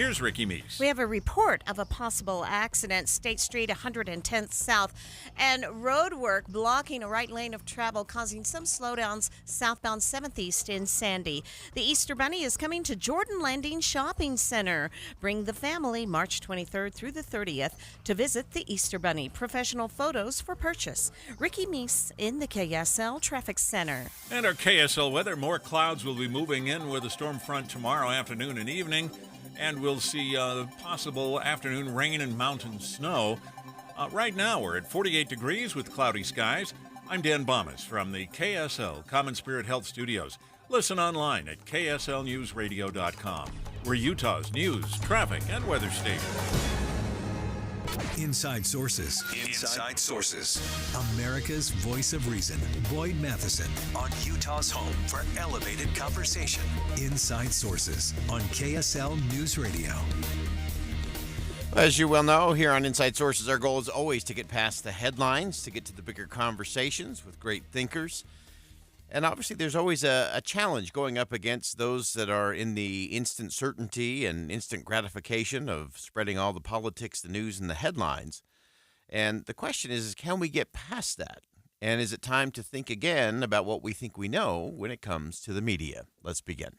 Here's Ricky Meese. We have a report of a possible accident, State Street 110th South, and road work blocking a right lane of travel, causing some slowdowns southbound 7th East in Sandy. The Easter Bunny is coming to Jordan Landing Shopping Center. Bring the family March 23rd through the 30th to visit the Easter Bunny. Professional photos for purchase. Ricky Meese in the KSL Traffic Center. And our KSL weather, more clouds will be moving in with a storm front tomorrow afternoon and evening, and we'll see possible afternoon rain and mountain snow. Right now we're at 48 degrees with cloudy skies. I'm Dan Bomas from the KSL Common Spirit Health Studios. Listen online at kslnewsradio.com. We're Utah's news, traffic, and weather station. Inside Sources. Inside Sources. America's voice of reason. Boyd Matheson on Utah's home for elevated conversation. Inside Sources on KSL News Radio. As you well know, here on Inside Sources, our goal is always to get past the headlines, to get to the bigger conversations with great thinkers. And obviously, there's always a challenge going up against those that are in the instant certainty and instant gratification of spreading all the politics, the news, and the headlines. And the question is, can we get past that? And is it time to think again about what we think we know when it comes to the media? Let's begin.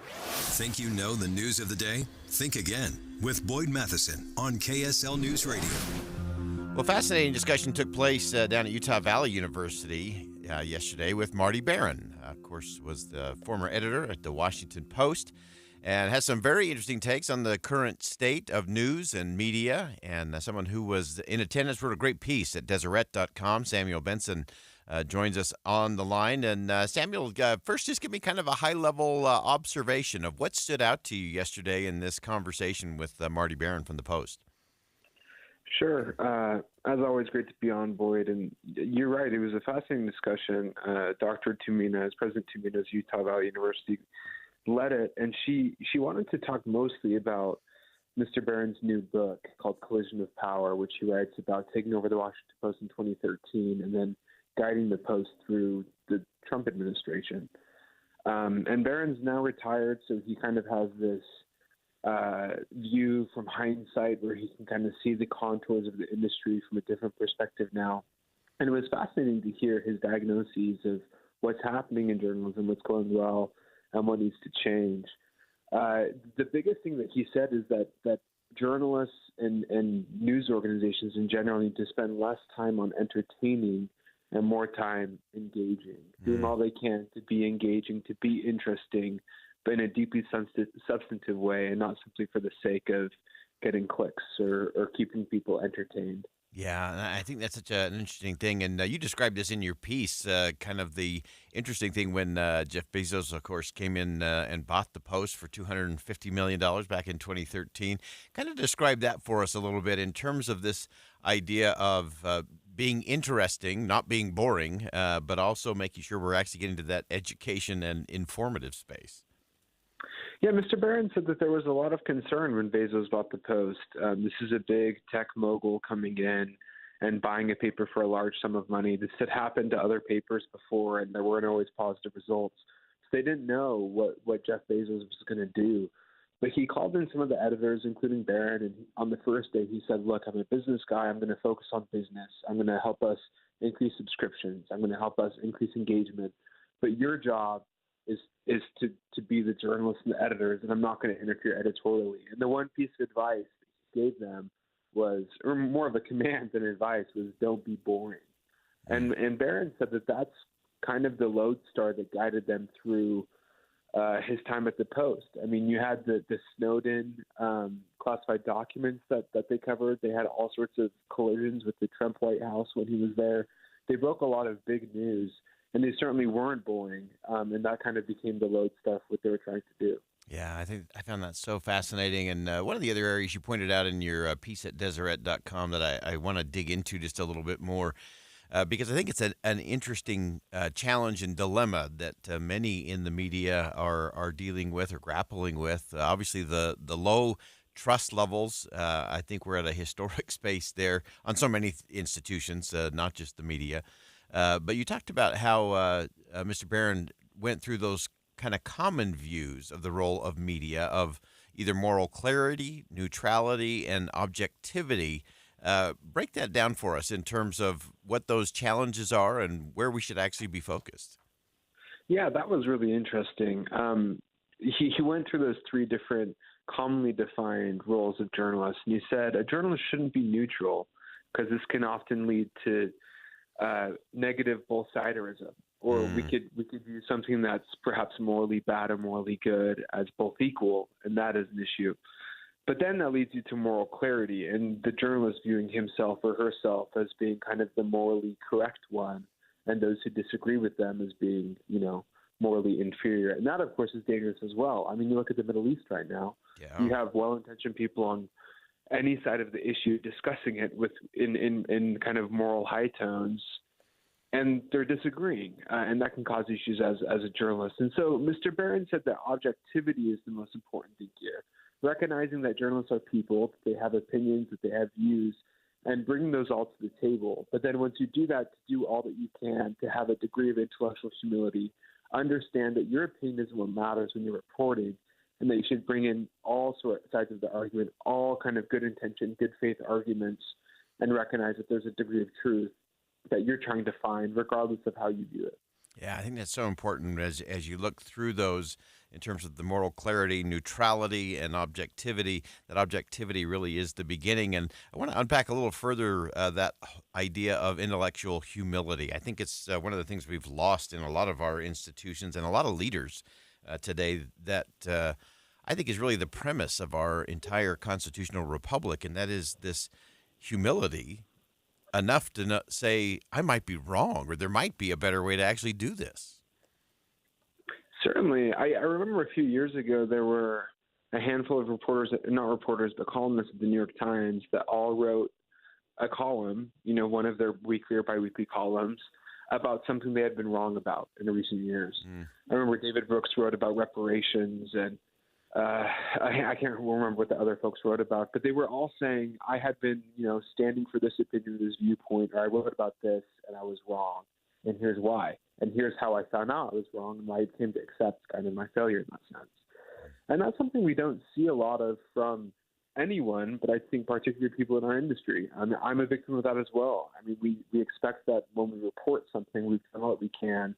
Think you know the news of the day? Think again with Boyd Matheson on KSL News Radio. Well, fascinating discussion took place down at Utah Valley University yesterday with Marty Barron. Of course, was the former editor at the Washington Post and has some very interesting takes on the current state of news and media, and someone who was in attendance, wrote a great piece at Deseret.com. Samuel Benson joins us on the line. And Samuel, first just give me kind of a high-level observation of what stood out to you yesterday in this conversation with Marty Barron from the Post. Sure. As always, great to be on, Boyd. And you're right. It was a fascinating discussion. Dr. Tumina, President Tumina's Utah Valley University, led it. And she wanted to talk mostly about Mr. Barron's new book called Collision of Power, which he writes about taking over the Washington Post in 2013 and then guiding the Post through the Trump administration. And Barron's now retired, so he kind of has this view from hindsight where he can kind of see the contours of the industry from a different perspective now. And it was fascinating to hear his diagnoses of what's happening in journalism, what's going well, and what needs to change. The biggest thing that he said is that journalists and news organizations in general need to spend less time on entertaining and more time engaging, doing all they can to be engaging, to be interesting, but in a deeply substantive way and not simply for the sake of getting clicks or keeping people entertained. Yeah, and I think that's such an interesting thing. And you described this in your piece, kind of the interesting thing when Jeff Bezos, of course, came in and bought the Post for $250 million back in 2013. Kind of describe that for us a little bit in terms of this idea of being interesting, not being boring, but also making sure we're actually getting to that education and informative space. Yeah, Mr. Barron said that there was a lot of concern when Bezos bought the Post. This is a big tech mogul coming in and buying a paper for a large sum of money. This had happened to other papers before, and there weren't always positive results. So they didn't know what Jeff Bezos was going to do. But he called in some of the editors, including Barron, and on the first day he said, look, I'm a business guy. I'm going to focus on business. I'm going to help us increase subscriptions. I'm going to help us increase engagement. But your job is to be the journalists and the editors, and I'm not going to interfere editorially. And the one piece of advice that he gave them was, or more of a command than advice, was don't be boring. And Barron said that that's kind of the lodestar that guided them through his time at the Post. I mean, you had the Snowden classified documents that they covered. They had all sorts of collisions with the Trump White House when he was there. They broke a lot of big news. And they certainly weren't boring, and that kind of became the lodestar for what they were trying to do. Yeah, I think I found that so fascinating. And one of the other areas you pointed out in your piece at Deseret.com that I want to dig into just a little bit more, because I think it's an interesting challenge and dilemma that many in the media are dealing with or grappling with. Obviously, the low trust levels, I think we're at a historic space there on so many institutions, not just the media. But you talked about how Mr. Barron went through those kind of common views of the role of media, of either moral clarity, neutrality, and objectivity. Break that down for us in terms of what those challenges are and where we should actually be focused. Yeah, that was really interesting. He went through those three different commonly defined roles of journalists, and he said a journalist shouldn't be neutral because this can often lead to negative both-siderism, or we could view something that's perhaps morally bad or morally good as both equal, and that is an issue. But then that leads you to moral clarity, and the journalist viewing himself or herself as being kind of the morally correct one, and those who disagree with them as being, morally inferior. And that, of course, is dangerous as well. I mean, you look at the Middle East right now. Yeah. You have well-intentioned people on any side of the issue discussing it in kind of moral high tones, and they're disagreeing, and that can cause issues as a journalist. And so Mr. Barron said that objectivity is the most important thing here, recognizing that journalists are people, that they have opinions, that they have views, and bringing those all to the table. But then once you do that, to do all that you can to have a degree of intellectual humility, understand that your opinion is what matters when you're reporting, and that you should bring in all sides of the argument, all kind of good intention, good faith arguments, and recognize that there's a degree of truth that you're trying to find, regardless of how you view it. Yeah, I think that's so important as you look through those in terms of the moral clarity, neutrality, and objectivity. That objectivity really is the beginning. And I want to unpack a little further that idea of intellectual humility. I think it's one of the things we've lost in a lot of our institutions and a lot of leaders today that I think is really the premise of our entire constitutional republic, and that is this humility enough to say, I might be wrong, or there might be a better way to actually do this. Certainly. I remember a few years ago, there were a handful of not reporters, but columnists at the New York Times that all wrote a column, one of their weekly or biweekly columns, about something they had been wrong about in the recent years. I remember David Brooks wrote about reparations, and I can't remember what the other folks wrote about, but they were all saying, I had been, standing for this opinion, this viewpoint, or I wrote about this and I was wrong, and here's why. And here's how I found out I was wrong, and why I came to accept kind of my failure in that sense. And that's something we don't see a lot of from anyone, but I think particularly people in our industry. I'm a victim of that as well. I mean, we expect that when we report something, we've done all that we can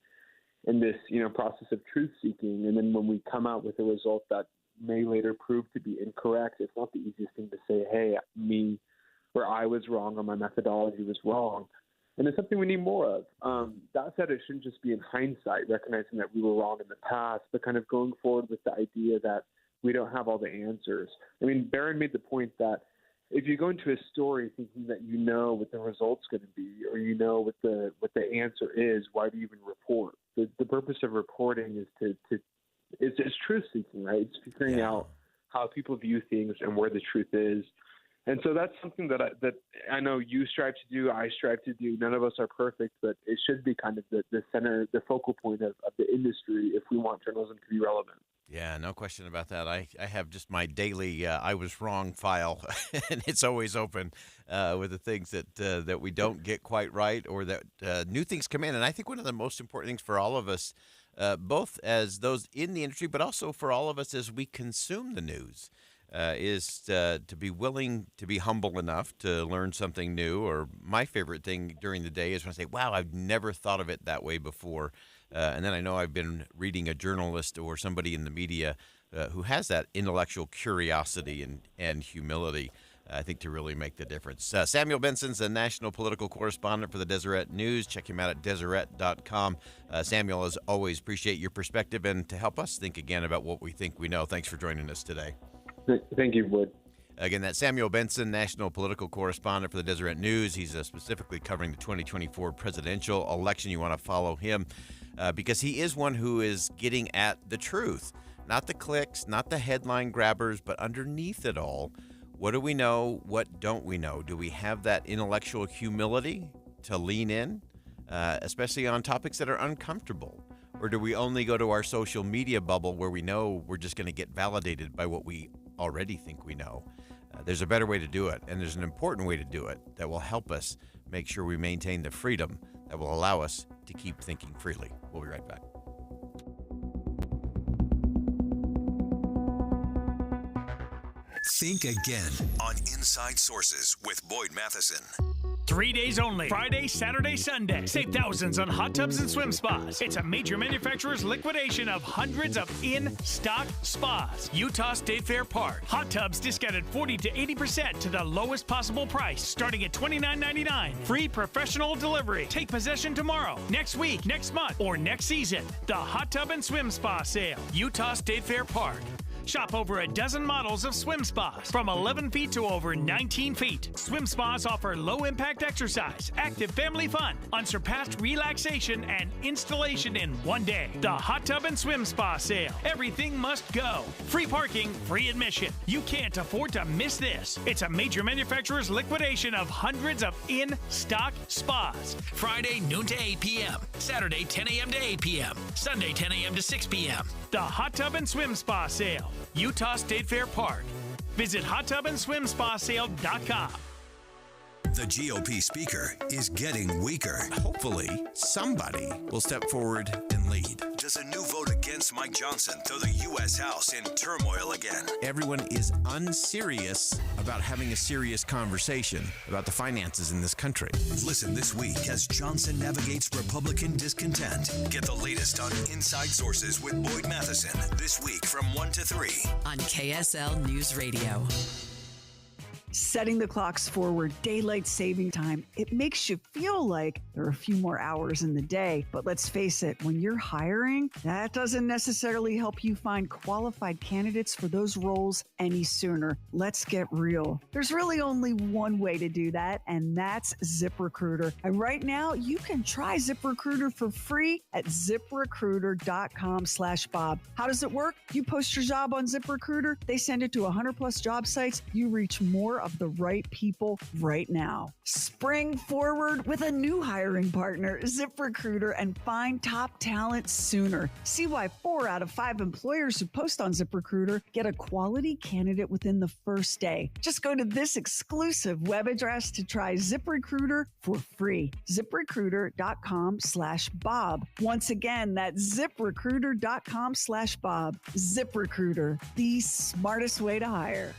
in this, process of truth seeking, and then when we come out with a result that may later prove to be incorrect, it's not the easiest thing to say, hey, I was wrong, or my methodology was wrong. And it's something we need more of. That said, it shouldn't just be in hindsight, recognizing that we were wrong in the past, but kind of going forward with the idea that we don't have all the answers. I mean, Barron made the point that if you go into a story thinking that you know what the result's going to be, or you know what the answer is, why do you even report? The purpose of reporting is it's truth seeking, right? It's figuring out how people view things and where the truth is. And so that's something that I know you strive to do, I strive to do. None of us are perfect, but it should be kind of the center, the focal point of the industry if we want journalism to be relevant. Yeah, no question about that. I have just my daily I was wrong file, and it's always open with the things that we don't get quite right, or that new things come in. And I think one of the most important things for all of us, both as those in the industry, but also for all of us as we consume the news, is to be willing to be humble enough to learn something new. Or my favorite thing during the day is when I say, wow, I've never thought of it that way before. And then I know I've been reading a journalist or somebody in the media who has that intellectual curiosity and humility, I think, to really make the difference. Samuel Benson's a national political correspondent for the Deseret News. Check him out at Deseret.com. Samuel, as always, appreciate your perspective and to help us think again about what we think we know. Thanks for joining us today. Thank you, Wood. Again, that's Samuel Benson, national political correspondent for the Deseret News. He's specifically covering the 2024 presidential election. You want to follow him because he is one who is getting at the truth, not the clicks, not the headline grabbers, but underneath it all, what do we know? What don't we know? Do we have that intellectual humility to lean in, especially on topics that are uncomfortable? Or do we only go to our social media bubble where we know we're just going to get validated by what we already think we know? There's a better way to do it, and there's an important way to do it that will help us make sure we maintain the freedom that will allow us to keep thinking freely. We'll be right back. Think again on Inside Sources with Boyd Matheson. 3 days only. Friday, Saturday, Sunday. Save thousands on hot tubs and swim spas. It's a major manufacturer's liquidation of hundreds of in-stock spas. Utah State Fair Park. Hot tubs discounted 40 to 80% to the lowest possible price, starting at $29.99. Free professional delivery. Take possession tomorrow, next week, next month, or next season. The Hot Tub and Swim Spa Sale. Utah State Fair Park. Shop over a dozen models of swim spas from 11 feet to over 19 feet. Swim spas offer low-impact exercise, active family fun, unsurpassed relaxation, and installation in one day. The Hot Tub and Swim Spa Sale. Everything must go. Free parking, free admission. You can't afford to miss this. It's a major manufacturer's liquidation of hundreds of in-stock spas. Friday, noon to 8 p.m. Saturday, 10 a.m. to 8 p.m. Sunday, 10 a.m. to 6 p.m. The Hot Tub and Swim Spa Sale. Utah State Fair Park. Visit hottubandswimspasale.com. The GOP speaker is getting weaker. Hopefully, somebody will step forward and lead. Does a new vote against Mike Johnson throw the U.S. House in turmoil again? Everyone is unserious about having a serious conversation about the finances in this country. Listen this week as Johnson navigates Republican discontent. Get the latest on Inside Sources with Boyd Matheson this week from 1 to 3 on KSL News Radio. Setting the clocks forward, daylight saving time, it makes you feel like there are a few more hours in the day. But let's face it, when you're hiring, that doesn't necessarily help you find qualified candidates for those roles any sooner. Let's get real. There's really only one way to do that, and that's ZipRecruiter. And right now, you can try ZipRecruiter for free at ZipRecruiter.com/Bob. How does it work? You post your job on ZipRecruiter, they send it to 100 plus job sites, you reach more of the right people right now. Spring forward with a new hiring partner, ZipRecruiter, and find top talent sooner. See why 4 out of 5 employers who post on ZipRecruiter get a quality candidate within the first day. Just go to this exclusive web address to try ZipRecruiter for free. ZipRecruiter.com/Bob. Once again, that's ZipRecruiter.com/Bob. ZipRecruiter, the smartest way to hire.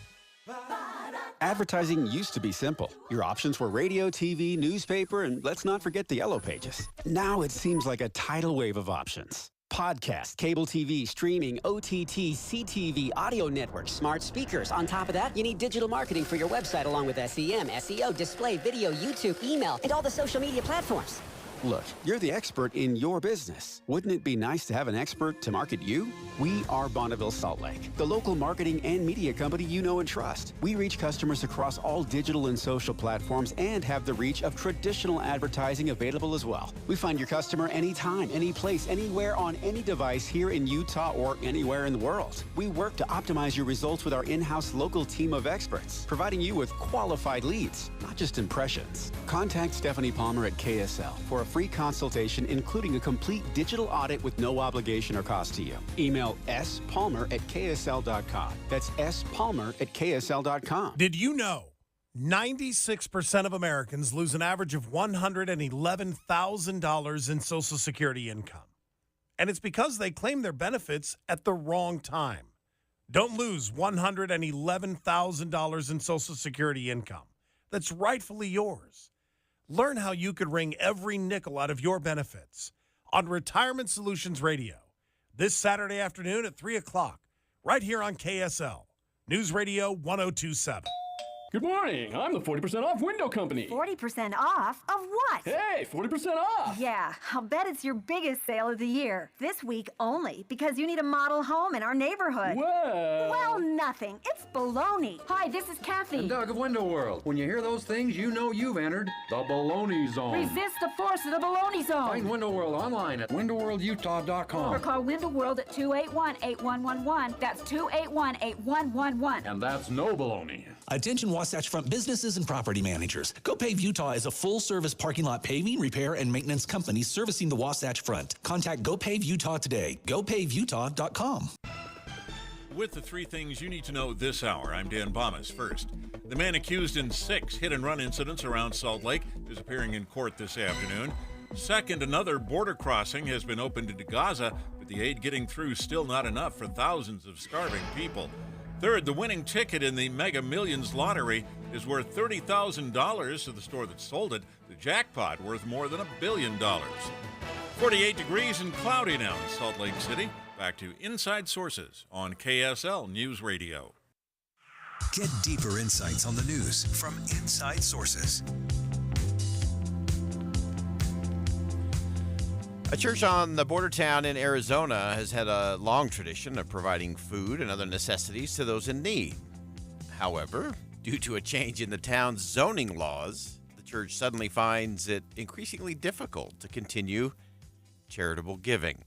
Advertising used to be simple. Your options were radio, TV, newspaper, and let's not forget the yellow pages. Now it seems like a tidal wave of options. Podcast, cable TV, streaming, OTT, CTV, audio networks, smart speakers. On top of that, you need digital marketing for your website along with SEM, SEO, display, video, YouTube, email, and all the social media platforms. Look, you're the expert in your business. Wouldn't it be nice to have an expert to market you? We are Bonneville Salt Lake, the local marketing and media company you know and trust. We reach customers across all digital and social platforms and have the reach of traditional advertising available as well. We find your customer anytime, any place, anywhere on any device here in Utah or anywhere in the world. We work to optimize your results with our in-house local team of experts, providing you with qualified leads, not just impressions. Contact Stephanie Palmer at KSL for a free consultation, including a complete digital audit with no obligation or cost to you. Email spalmer@ksl.com. That's spalmer@ksl.com. Did you know 96% of Americans lose an average of $111,000 in Social Security income? And it's because they claim their benefits at the wrong time. Don't lose $111,000 in Social Security income that's rightfully yours. Learn how you could wring every nickel out of your benefits on Retirement Solutions Radio this Saturday afternoon at 3 o'clock, right here on KSL, News Radio 1027. Good morning. I'm the 40% off window company. 40% off? Of what? Hey, 40% off! Yeah, I'll bet it's your biggest sale of the year. This week only, because you need a model home in our neighborhood. Well, nothing. It's baloney. Hi, this is Kathy. I'm Doug of Window World. When you hear those things, you know you've entered the baloney zone. Resist the force of the baloney zone. Find Window World online at windowworldutah.com. Or call Window World at 281-8111. That's 281-8111. And that's no baloney. Attention Wasatch Front businesses and property managers. GoPave Utah is a full-service parking lot paving, repair, and maintenance company servicing the Wasatch Front. Contact GoPave Utah today. GoPaveUtah.com. With the 3 things you need to know this hour, I'm Dan Bomas. First, the man accused in 6 hit-and-run incidents around Salt Lake is appearing in court this afternoon. Second, another border crossing has been opened into Gaza, but the aid getting through still not enough for thousands of starving people. Third, the winning ticket in the Mega Millions lottery is worth $30,000 to the store that sold it. The jackpot worth more than $1 billion. 48 degrees and cloudy now in Salt Lake City. Back to Inside Sources on KSL News Radio. Get deeper insights on the news from Inside Sources. A church on the border town in Arizona has had a long tradition of providing food and other necessities to those in need. However, due to a change in the town's zoning laws, the church suddenly finds it increasingly difficult to continue charitable giving.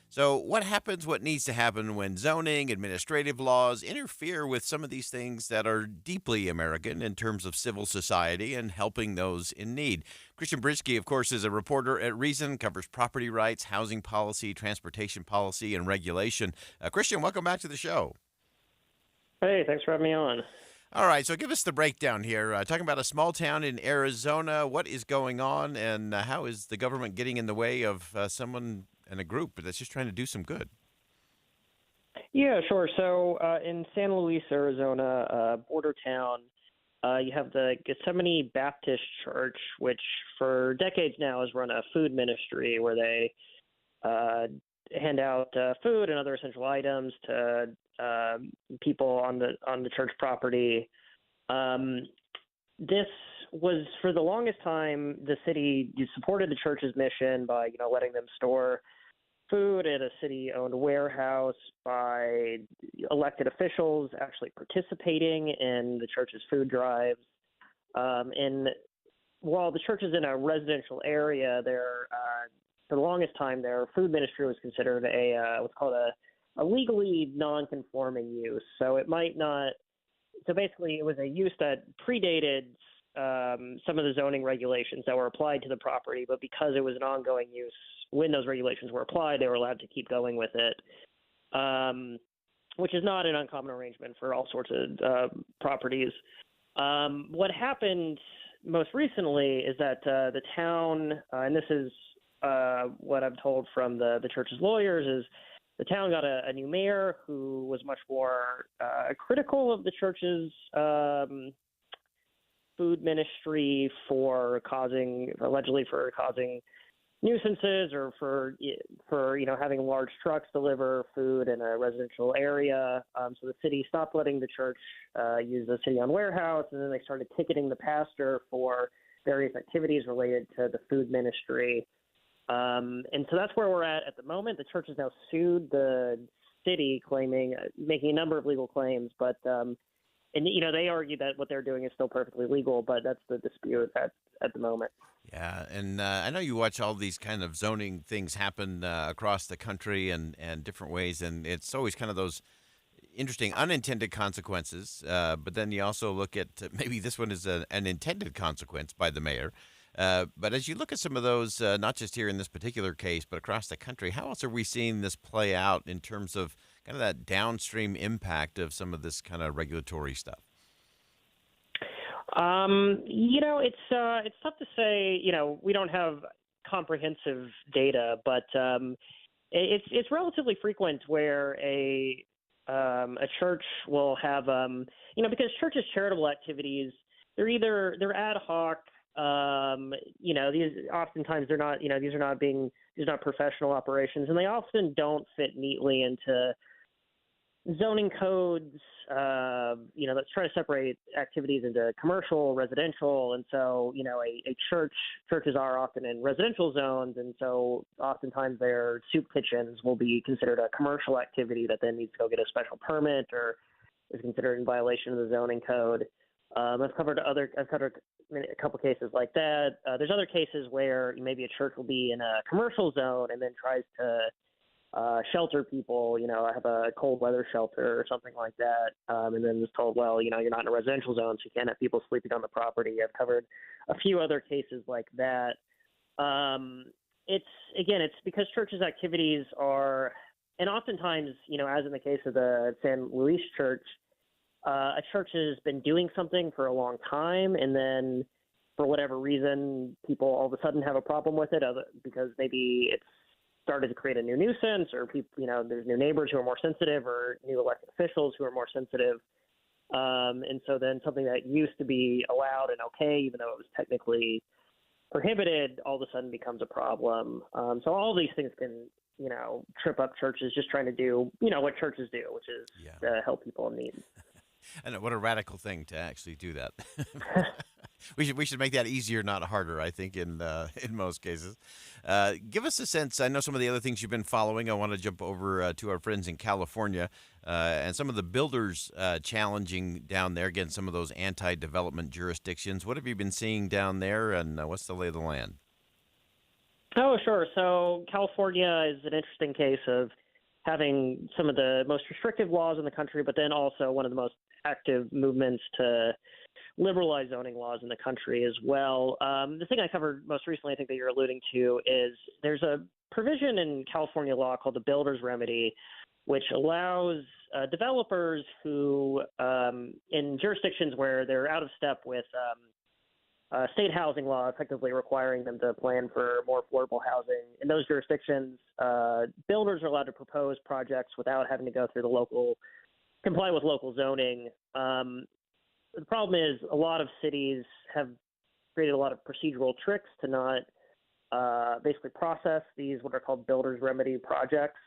So what happens, what needs to happen when zoning, administrative laws interfere with some of these things that are deeply American in terms of civil society and helping those in need? Christian Brisky, of course, is a reporter at Reason, covers property rights, housing policy, transportation policy, and regulation. Christian, welcome back to the show. Hey, thanks for having me on. All right, so give us the breakdown here. Talking about a small town in Arizona, what is going on, and how is the government getting in the way of someone and a group that's just trying to do some good? Yeah, sure. So in San Luis, Arizona, border town, you have the Gethsemane Baptist Church, which for decades now has run a food ministry where they hand out food and other essential items to people on the church property. This was, for the longest time, the city supported the church's mission by, letting them store food at a city-owned warehouse, by elected officials actually participating in the church's food drives. And while the church is in a residential area, for the longest time, their food ministry was considered what's called a legally non-conforming use. So it might not. So basically, it was a use that predated some of the zoning regulations that were applied to the property, but because it was an ongoing use, when those regulations were applied, they were allowed to keep going with it, which is not an uncommon arrangement for all sorts of properties. What happened most recently is that the town, and this is what I'm told from the church's lawyers, is the town got a new mayor who was much more critical of the church's food ministry for allegedly causing nuisances or for having large trucks deliver food in a residential area. So the city stopped letting the church use the city-owned warehouse, and then they started ticketing the pastor for various activities related to the food ministry. And so that's where we're at the moment. The church has now sued the city, making a number of legal claims, but they argue that what they're doing is still perfectly legal, but that's the dispute at the moment. Yeah, and I know you watch all these kind of zoning things happen across the country and different ways, and it's always kind of those interesting unintended consequences, but then you also look at maybe this one is an intended consequence by the mayor. But as you look at some of those, not just here in this particular case, but across the country, how else are we seeing this play out in terms of kind of that downstream impact of some of this kind of regulatory stuff? It's tough to say. We don't have comprehensive data, but it's relatively frequent where a church will have because churches' charitable activities, they're ad hoc. These oftentimes they're not. These are not professional operations, and they often don't fit neatly into zoning codes, that's trying to separate activities into commercial, residential. And so, churches are often in residential zones. And so oftentimes their soup kitchens will be considered a commercial activity that then needs to go get a special permit or is considered in violation of the zoning code. I've covered a couple cases like that. There's other cases where maybe a church will be in a commercial zone and then tries to shelter people, have a cold weather shelter or something like that, and then is told, well, you're not in a residential zone, so you can't have people sleeping on the property. I've covered a few other cases like that. It's because churches' activities are, and oftentimes, as in the case of the San Luis church, a church has been doing something for a long time, and then for whatever reason, people all of a sudden have a problem with it because maybe it's started to create a new nuisance, or people, there's new neighbors who are more sensitive, or new elected officials who are more sensitive. And so then something that used to be allowed and okay, even though it was technically prohibited, all of a sudden becomes a problem. So all these things can, trip up churches just trying to do, what churches do, which is help people in need. I know, what a radical thing to actually do that. We should make that easier, not harder, I think, in most cases. Give us a sense. I know some of the other things you've been following. I want to jump over to our friends in California and some of the builders challenging down there, again, some of those anti-development jurisdictions. What have you been seeing down there, and what's the lay of the land? Oh, sure. So California is an interesting case of having some of the most restrictive laws in the country, but then also one of the most active movements to liberalize zoning laws in the country as well. The thing I covered most recently, I think that you're alluding to, is there's a provision in California law called the Builder's Remedy, which allows developers who, in jurisdictions where they're out of step with state housing law, effectively requiring them to plan for more affordable housing. In those jurisdictions, builders are allowed to propose projects without having to go through comply with local zoning. The problem is a lot of cities have created a lot of procedural tricks to not basically process these what are called builder's remedy projects.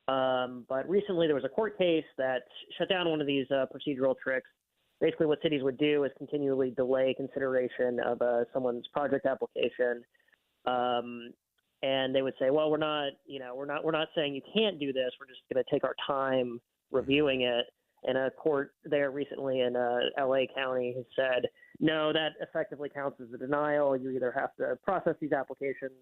But recently there was a court case that shut down one of these procedural tricks. Basically what cities would do is continually delay consideration of someone's project application. And they would say, well, we're not saying you can't do this. We're just going to take our time reviewing it. And a court there recently in LA County has said, no, that effectively counts as a denial. You either have to process these applications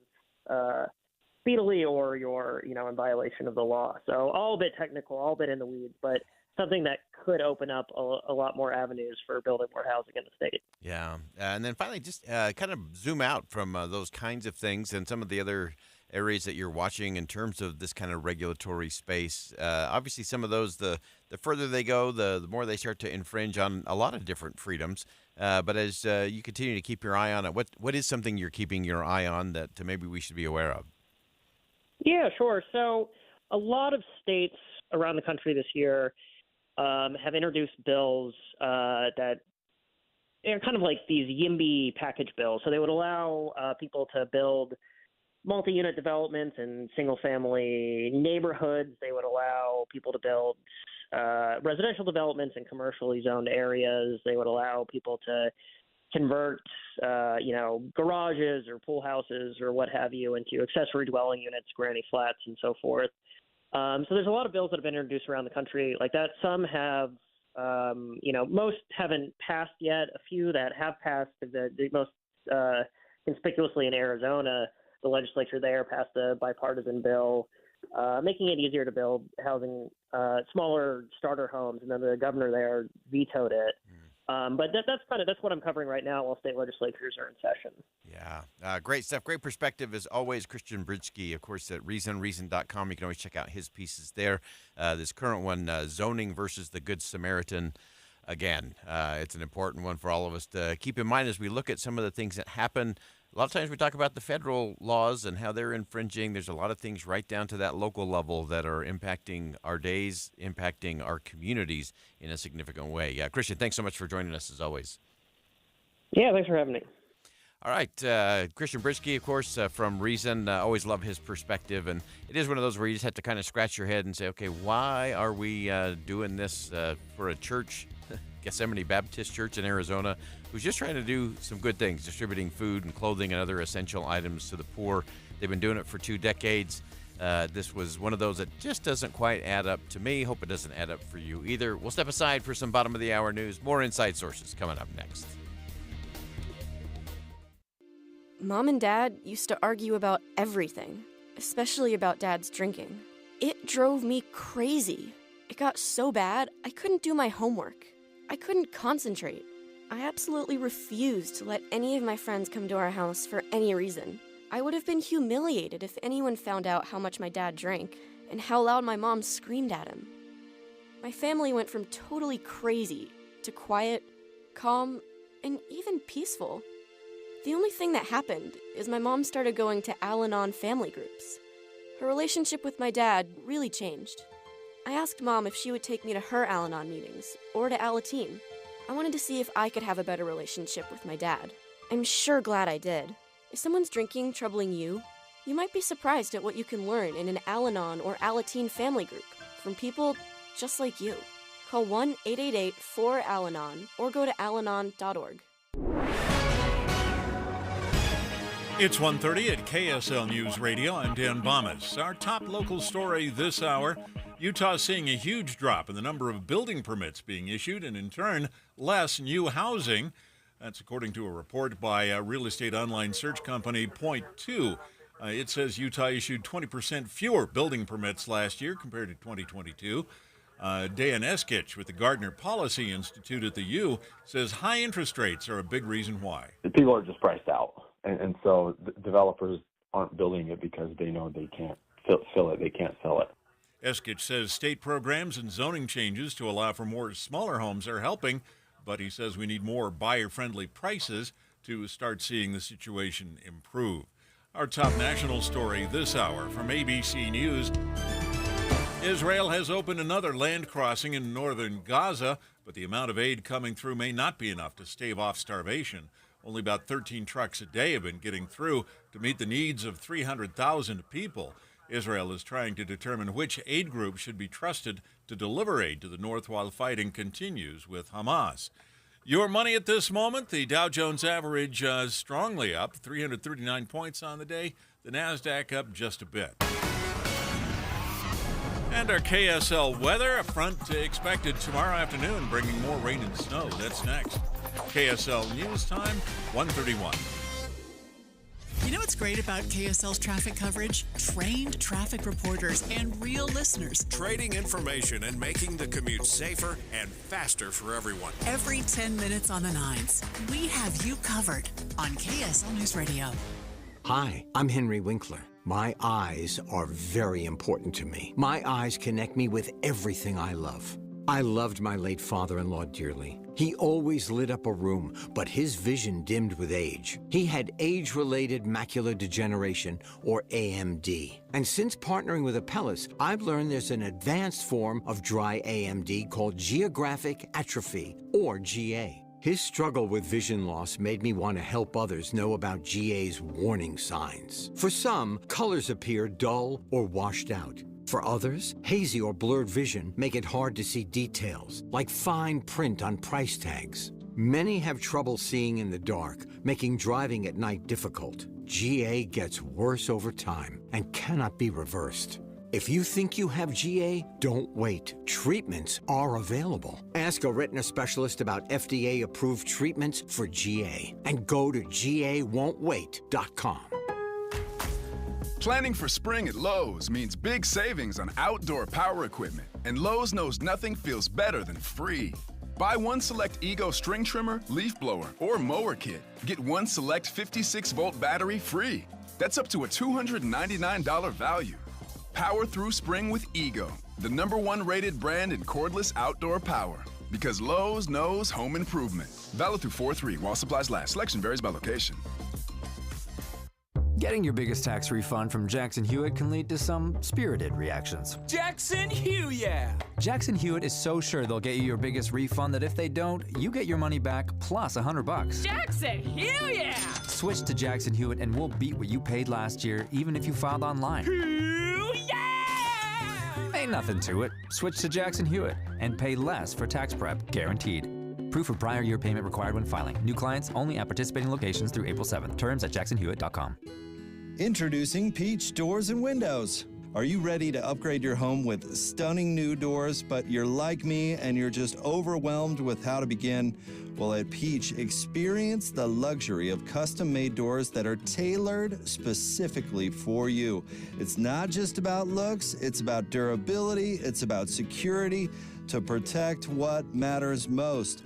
speedily, or you're, in violation of the law. So all a bit technical, all a bit in the weeds, but something that could open up a lot more avenues for building more housing in the state. Yeah. And then finally, just kind of zoom out from those kinds of things and some of the other areas that you're watching in terms of this kind of regulatory space. Obviously, some of those, the further they go, the more they start to infringe on a lot of different freedoms. But as you continue to keep your eye on it, what is something you're keeping your eye on that maybe we should be aware of? Yeah, sure. So a lot of states around the country this year have introduced bills that are kind of like these YIMBY package bills. So they would allow people to build multi-unit developments in single-family neighborhoods. They would allow people to build residential developments in commercially zoned areas. They would allow people to convert, garages or pool houses or what have you into accessory dwelling units, granny flats, and so forth. So there's a lot of bills that have been introduced around the country like that. Some have, most haven't passed yet. A few that have passed, the most conspicuously in Arizona, the legislature there passed a bipartisan bill making it easier to build housing, smaller starter homes, and then the governor there vetoed it. But that's what I'm covering right now while state legislatures are in session. Yeah, great stuff. Great perspective as always. Christian Bridski, of course, at reason.com. You can always check out his pieces there. This current one, Zoning versus the Good Samaritan. Again, it's an important one for all of us to keep in mind as we look at some of the things that happen. A lot of times we talk about the federal laws and how they're infringing. There's a lot of things right down to that local level that are impacting our days, impacting our communities in a significant way. Yeah, Christian, thanks so much for joining us as always. Yeah, thanks for having me. All right, Christian Bridski, of course, from Reason. Always love his perspective, and it is one of those where you just have to kind of scratch your head and say, okay, why are we doing this for a church, Gethsemane Baptist Church in Arizona, who's just trying to do some good things, distributing food and clothing and other essential items to the poor. They've been doing it for 2 decades. This was one of those that just doesn't quite add up to me. Hope it doesn't add up for you either. We'll step aside for some bottom of the hour news. More Inside Sources coming up next. Mom and Dad used to argue about everything, especially about Dad's drinking. It drove me crazy. It got so bad, I couldn't do my homework. I couldn't concentrate. I absolutely refused to let any of my friends come to our house for any reason. I would have been humiliated if anyone found out how much my dad drank and how loud my mom screamed at him. My family went from totally crazy to quiet, calm, and even peaceful. The only thing that happened is my mom started going to Al-Anon family groups. Her relationship with my dad really changed. I asked Mom if she would take me to her Al-Anon meetings, or to Alateen. I wanted to see if I could have a better relationship with my dad. I'm sure glad I did. If someone's drinking troubling you, you might be surprised at what you can learn in an Al-Anon or Alateen family group from people just like you. Call 1-888-4-ALANON or go to alanon.org. It's 1:30 at KSL News Radio. I'm Dan Bomas. Our top local story this hour, Utah seeing a huge drop in the number of building permits being issued and, in turn, less new housing. That's according to a report by a real estate online search company Point2. It says Utah issued 20% fewer building permits last year compared to 2022. Dan Eskich with the Gardner Policy Institute at the U says high interest rates are a big reason why. People are just priced out. And so developers aren't building it because they know they can't fill it, they can't sell it. Eskich says state programs and zoning changes to allow for more smaller homes are helping, but he says we need more buyer-friendly prices to start seeing the situation improve. Our top national story this hour from ABC News. Israel has opened another land crossing in northern Gaza, but the amount of aid coming through may not be enough to stave off starvation. Only about 13 trucks a day have been getting through to meet the needs of 300,000 people. Israel is trying to determine which aid group should be trusted to deliver aid to the north while fighting continues with Hamas. Your money at this moment, the Dow Jones average strongly up, 339 points on the day. The NASDAQ up just a bit. And our KSL weather, a front expected tomorrow afternoon, bringing more rain and snow. That's next. KSL News Time, 1:31. You know what's great about KSL's traffic coverage? Trained traffic reporters and real listeners. Trading information and making the commute safer and faster for everyone. Every 10 minutes on the 9s, we have you covered on KSL News Radio. Hi, I'm Henry Winkler. My eyes are very important to me. My eyes connect me with everything I love. I loved my late father-in-law dearly. He always lit up a room, but his vision dimmed with age. He had age-related macular degeneration, or AMD. And since partnering with Apellis, I've learned there's an advanced form of dry AMD called geographic atrophy, or GA. His struggle with vision loss made me want to help others know about GA's warning signs. For some, colors appear dull or washed out. For others, hazy or blurred vision make it hard to see details, like fine print on price tags. Many have trouble seeing in the dark, making driving at night difficult. GA gets worse over time and cannot be reversed. If you think you have GA, don't wait. Treatments are available. Ask a retina specialist about FDA-approved treatments for GA and go to GAWon'tWait.com. Planning for spring at Lowe's means big savings on outdoor power equipment, and Lowe's knows nothing feels better than free. Buy one select Ego string trimmer, leaf blower, or mower kit. Get one select 56-volt battery free. That's up to a $299 value. Power through spring with Ego, the #1 rated brand in cordless outdoor power. Because Lowe's knows home improvement. Valid through 4/3 while supplies last. Selection varies by location. Getting your biggest tax refund from Jackson Hewitt can lead to some spirited reactions. Jackson Hewitt! Jackson Hewitt is so sure they'll get you your biggest refund that if they don't, you get your money back plus $100. Jackson Hewitt! Switch to Jackson Hewitt and we'll beat what you paid last year, even if you filed online. Ain't nothing to it. Switch to Jackson Hewitt and pay less for tax prep, guaranteed. Proof of prior year payment required when filing. New clients only at participating locations through April 7th. Terms at jacksonhewitt.com. Introducing Peach Doors and Windows. Are you ready to upgrade your home with stunning new doors, but you're like me and you're just overwhelmed with how to begin? Well, at Peach, experience the luxury of custom-made doors that are tailored specifically for you. It's not just about looks, it's about durability, it's about security to protect what matters most.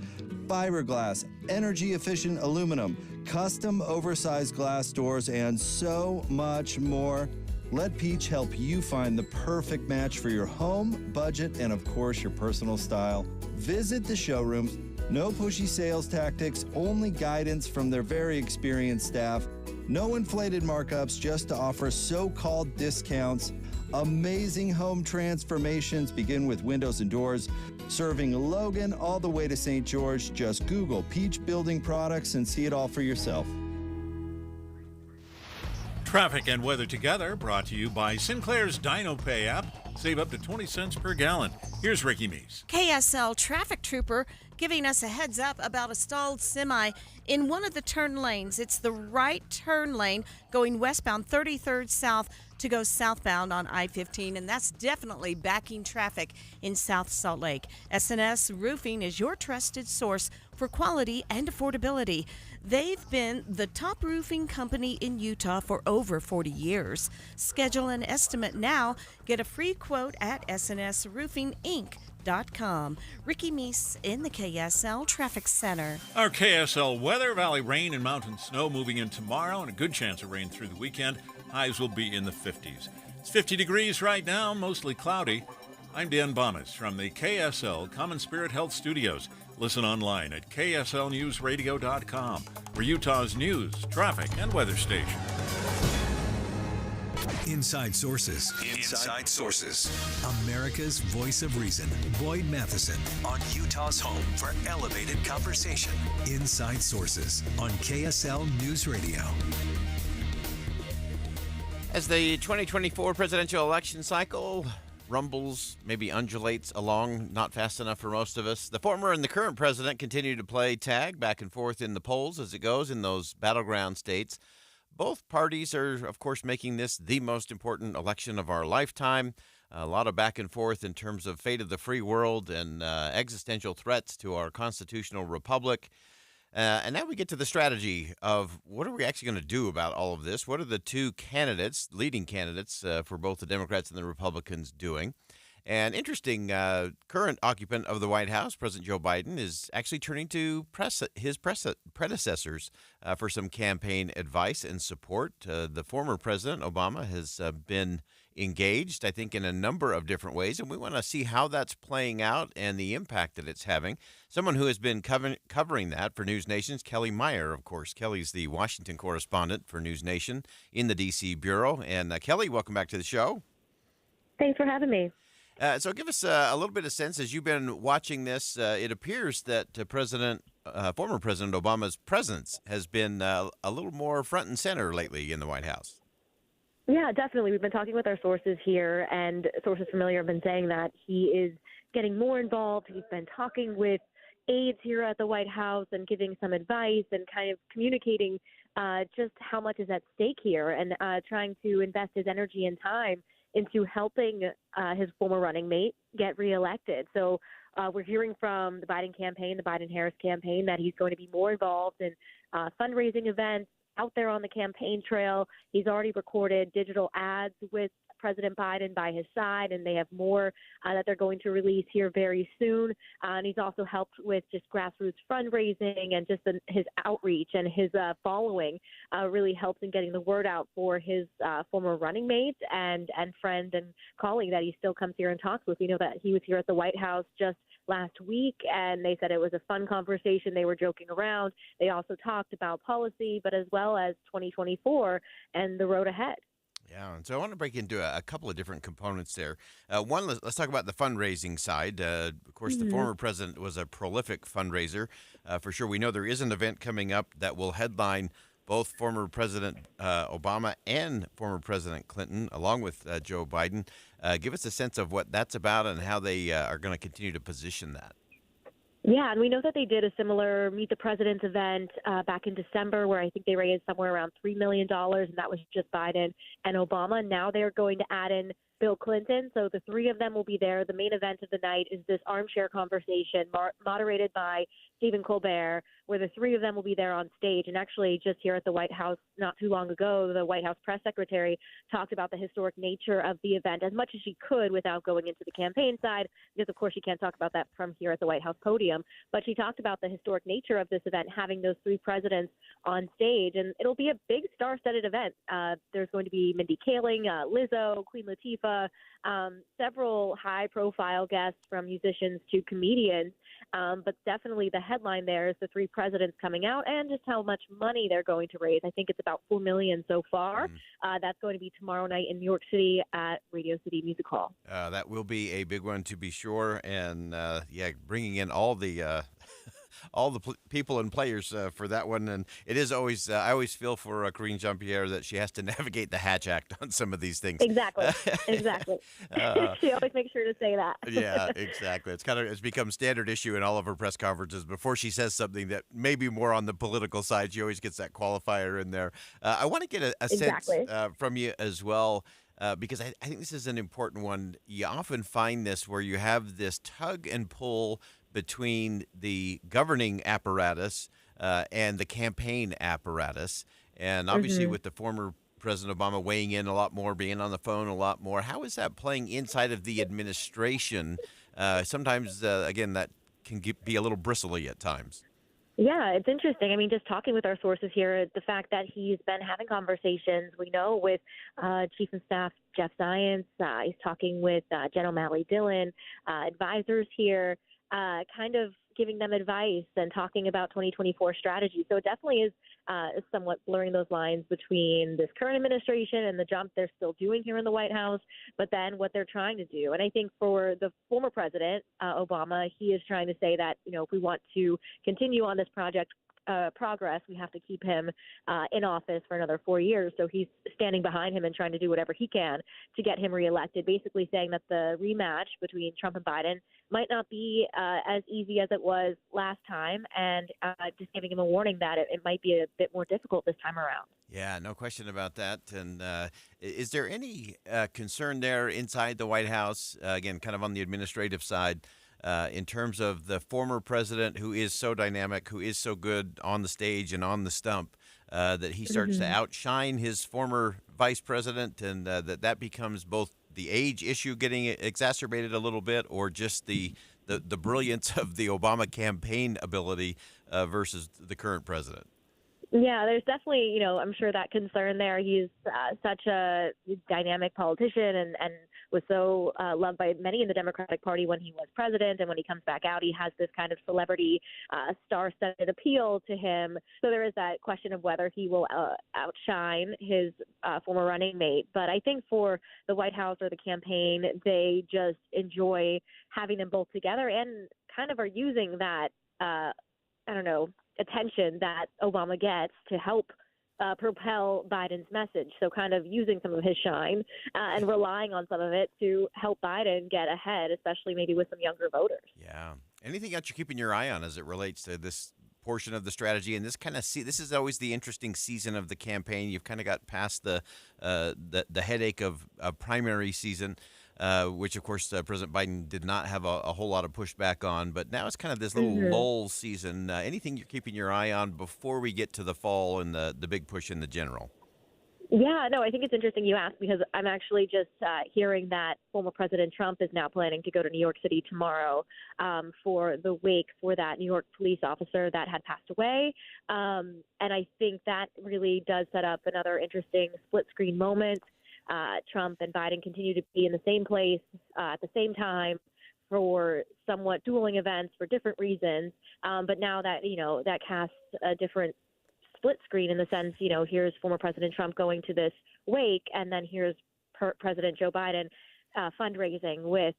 Fiberglass, energy-efficient aluminum, custom oversized glass doors, and so much more. Let Peach help you find the perfect match for your home, budget, and of course, your personal style. Visit the showrooms. No pushy sales tactics, only guidance from their very experienced staff. No inflated markups just to offer so-called discounts. Amazing home transformations begin with windows and doors. Serving Logan all the way to St. George. Just Google Peach Building Products and see it all for yourself. Traffic and weather together, brought to you by Sinclair's DinoPay app. Save up to 20 cents per gallon. Here's Ricky Meese. KSL traffic trooper giving us a heads up about a stalled semi in one of the turn lanes. It's the right turn lane going westbound 33rd South to go southbound on I-15, and that's definitely backing traffic in South Salt Lake. S&S Roofing is your trusted source for quality and affordability. They've been the top roofing company in Utah for over 40 years. Schedule an estimate now. Get a free quote at snsroofinginc.com. Ricky Meese in the KSL Traffic Center. Our KSL weather: valley rain and mountain snow moving in tomorrow, and a good chance of rain through the weekend. Highs will be in the 50s. It's 50 degrees right now, mostly cloudy. I'm Dan Bomas from the KSL Common Spirit Health Studios. Listen online at kslnewsradio.com for Utah's news, traffic, and weather station. Inside Sources. Inside Sources. America's voice of reason. Boyd Matheson. On Utah's home for elevated conversation. Inside Sources on KSL News Radio. As the 2024 presidential election cycle rumbles, maybe undulates along, not fast enough for most of us, the former and the current president continue to play tag back and forth in the polls as it goes in those battleground states. Both parties are, of course, making this the most important election of our lifetime. A lot of back and forth in terms of fate of the free world and existential threats to our constitutional republic. And now we get to the strategy of what are we actually going to do about all of this? What are the two candidates, leading candidates for both the Democrats and the Republicans doing? And interesting, current occupant of the White House, President Joe Biden, is actually turning to his predecessors for some campaign advice and support. The former President Obama has been engaged, I think, in a number of different ways, and we want to see how that's playing out and the impact that it's having. Someone who has been covering that for News Nation's Kelly Meyer, of course. Kelly's the Washington correspondent for News Nation in the D.C. Bureau. And Kelly, welcome back to the show. Thanks for having me. So give us a little bit of sense, as you've been watching this, it appears that former President Obama's presence has been a little more front and center lately in the White House. Yeah, definitely. We've been talking with our sources here, and sources familiar have been saying that he is getting more involved. He's been talking with aides here at the White House and giving some advice and kind of communicating just how much is at stake here, and trying to invest his energy and time into helping his former running mate get reelected. So we're hearing from the Biden campaign, the Biden-Harris campaign, that he's going to be more involved in fundraising events out there on the campaign trail. He's already recorded digital ads with President Biden by his side, and they have more that they're going to release here very soon. And he's also helped with just grassroots fundraising, and just his outreach and his following really helps in getting the word out for his former running mate and friend and colleague that he still comes here and talks with. We know that he was here at the White House just last week, and they said it was a fun conversation. They were joking around. They also talked about policy, but as well as 2024 and the road ahead. Yeah, and so I want to break into a couple of different components there. One, let's talk about the fundraising side. Of course, the former president was a prolific fundraiser. For sure, we know there is an event coming up that will headline both former President Obama and former President Clinton, along with Joe Biden. Give us a sense of what that's about and how they are going to continue to position that. Yeah, and we know that they did a similar Meet the President event back in December, where I think they raised somewhere around $3 million, and that was just Biden and Obama. Now they're going to add in Bill Clinton, so the three of them will be there. The main event of the night is this armchair conversation moderated by Stephen Colbert, where the three of them will be there on stage. And actually, just here at the White House not too long ago, the White House press secretary talked about the historic nature of the event as much as she could without going into the campaign side, because, of course, she can't talk about that from here at the White House podium. But she talked about the historic nature of this event, having those three presidents on stage. And it'll be a big star-studded event. There's going to be Mindy Kaling, Lizzo, Queen Latifah, several high-profile guests from musicians to comedians. But definitely the headline there is the three presidents coming out and just how much money they're going to raise. I think it's about $4 million so far. That's going to be tomorrow night in New York City at Radio City Music Hall. That will be a big one to be sure, and bringing in all the all the people and players for that one. And it is always I always feel for Karine Jean-Pierre that she has to navigate the Hatch Act on some of these things. Exactly. She always makes sure to say that. Yeah, exactly. It's become standard issue in all of her press conferences. Before she says something that may be more on the political side, she always gets that qualifier in there. I want to get a sense from you as well. Because I think this is an important one. You often find this where you have this tug and pull between the governing apparatus and the campaign apparatus. And obviously with the former President Obama weighing in a lot more, being on the phone a lot more, how is that playing inside of the administration? Sometimes, again, that can be a little bristly at times. Yeah, it's interesting. I mean, just talking with our sources here, the fact that he's been having conversations, we know, with Chief of Staff Jeff Zients. He's talking with Jen O'Malley Dillon, advisors here, kind of giving them advice and talking about 2024 strategy. So it definitely is somewhat blurring those lines between this current administration and the jump they're still doing here in the White House, but then what they're trying to do. And I think for the former president, Obama, he is trying to say that, if we want to continue on this progress, we have to keep him in office for another 4 years. So he's standing behind him and trying to do whatever he can to get him reelected, basically saying that the rematch between Trump and Biden might not be as easy as it was last time, and just giving him a warning that it might be a bit more difficult this time around. Yeah, no question about that. And is there any concern there inside the White House, again, kind of on the administrative side, in terms of the former president who is so dynamic, who is so good on the stage and on the stump, that he starts to outshine his former vice president, and that becomes both the age issue getting exacerbated a little bit, or just the brilliance of the Obama campaign ability versus the current president? Yeah, there's definitely, I'm sure that concern there. He's such a dynamic politician and was so loved by many in the Democratic Party when he was president. And when he comes back out, he has this kind of celebrity star-studded appeal to him. So there is that question of whether he will outshine his former running mate. But I think for the White House or the campaign, they just enjoy having them both together and kind of are using that, attention that Obama gets to help propel Biden's message. So kind of using some of his shine and relying on some of it to help Biden get ahead, especially maybe with some younger voters. Yeah. Anything else you're keeping your eye on as it relates to this portion of the strategy? And this is always the interesting season of the campaign. You've kind of got past the headache of primary season, which, of course, President Biden did not have a whole lot of pushback on. But now it's kind of this little lull season. Anything you're keeping your eye on before we get to the fall and the big push in the general? Yeah, no, I think it's interesting you asked, because I'm actually just hearing that former President Trump is now planning to go to New York City tomorrow for the wake for that New York police officer that had passed away. And I think that really does set up another interesting split screen moment. Trump and Biden continue to be in the same place at the same time for somewhat dueling events for different reasons. But now that, that casts a different split screen in the sense, here's former President Trump going to this wake, and then here's President Joe Biden fundraising with,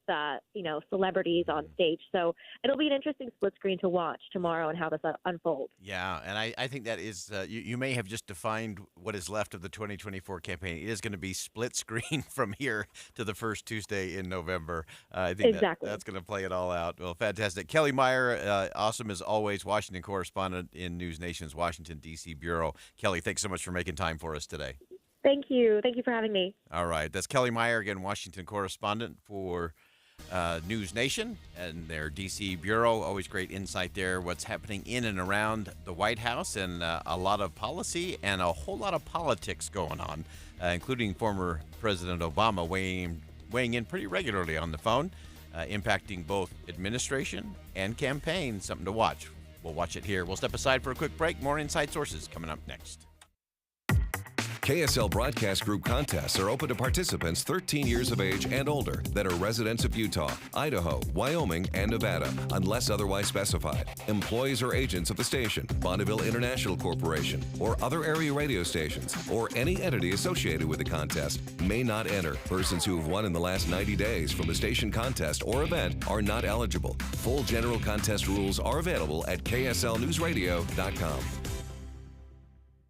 celebrities on stage. So it'll be an interesting split screen to watch tomorrow and how this unfolds. Yeah, and I think that is, you may have just defined what is left of the 2024 campaign. It is going to be split screen from here to the first Tuesday in November. I think that's going to play it all out. Well, fantastic. Kelly Meyer, awesome as always, Washington correspondent in News Nation's Washington, D.C. bureau. Kelly, thanks so much for making time for us today. Thank you. Thank you for having me. All right. That's Kelly Meyer, again, Washington correspondent for News Nation and their D.C. bureau. Always great insight there. What's happening in and around the White House, and a lot of policy and a whole lot of politics going on, including former President Obama weighing in pretty regularly on the phone, impacting both administration and campaign. Something to watch. We'll watch it here. We'll step aside for a quick break. More Inside Sources coming up next. KSL Broadcast Group contests are open to participants 13 years of age and older that are residents of Utah, Idaho, Wyoming, and Nevada, unless otherwise specified. Employees or agents of the station, Bonneville International Corporation, or other area radio stations, or any entity associated with the contest may not enter. Persons who have won in the last 90 days from a station contest or event are not eligible. Full general contest rules are available at kslnewsradio.com.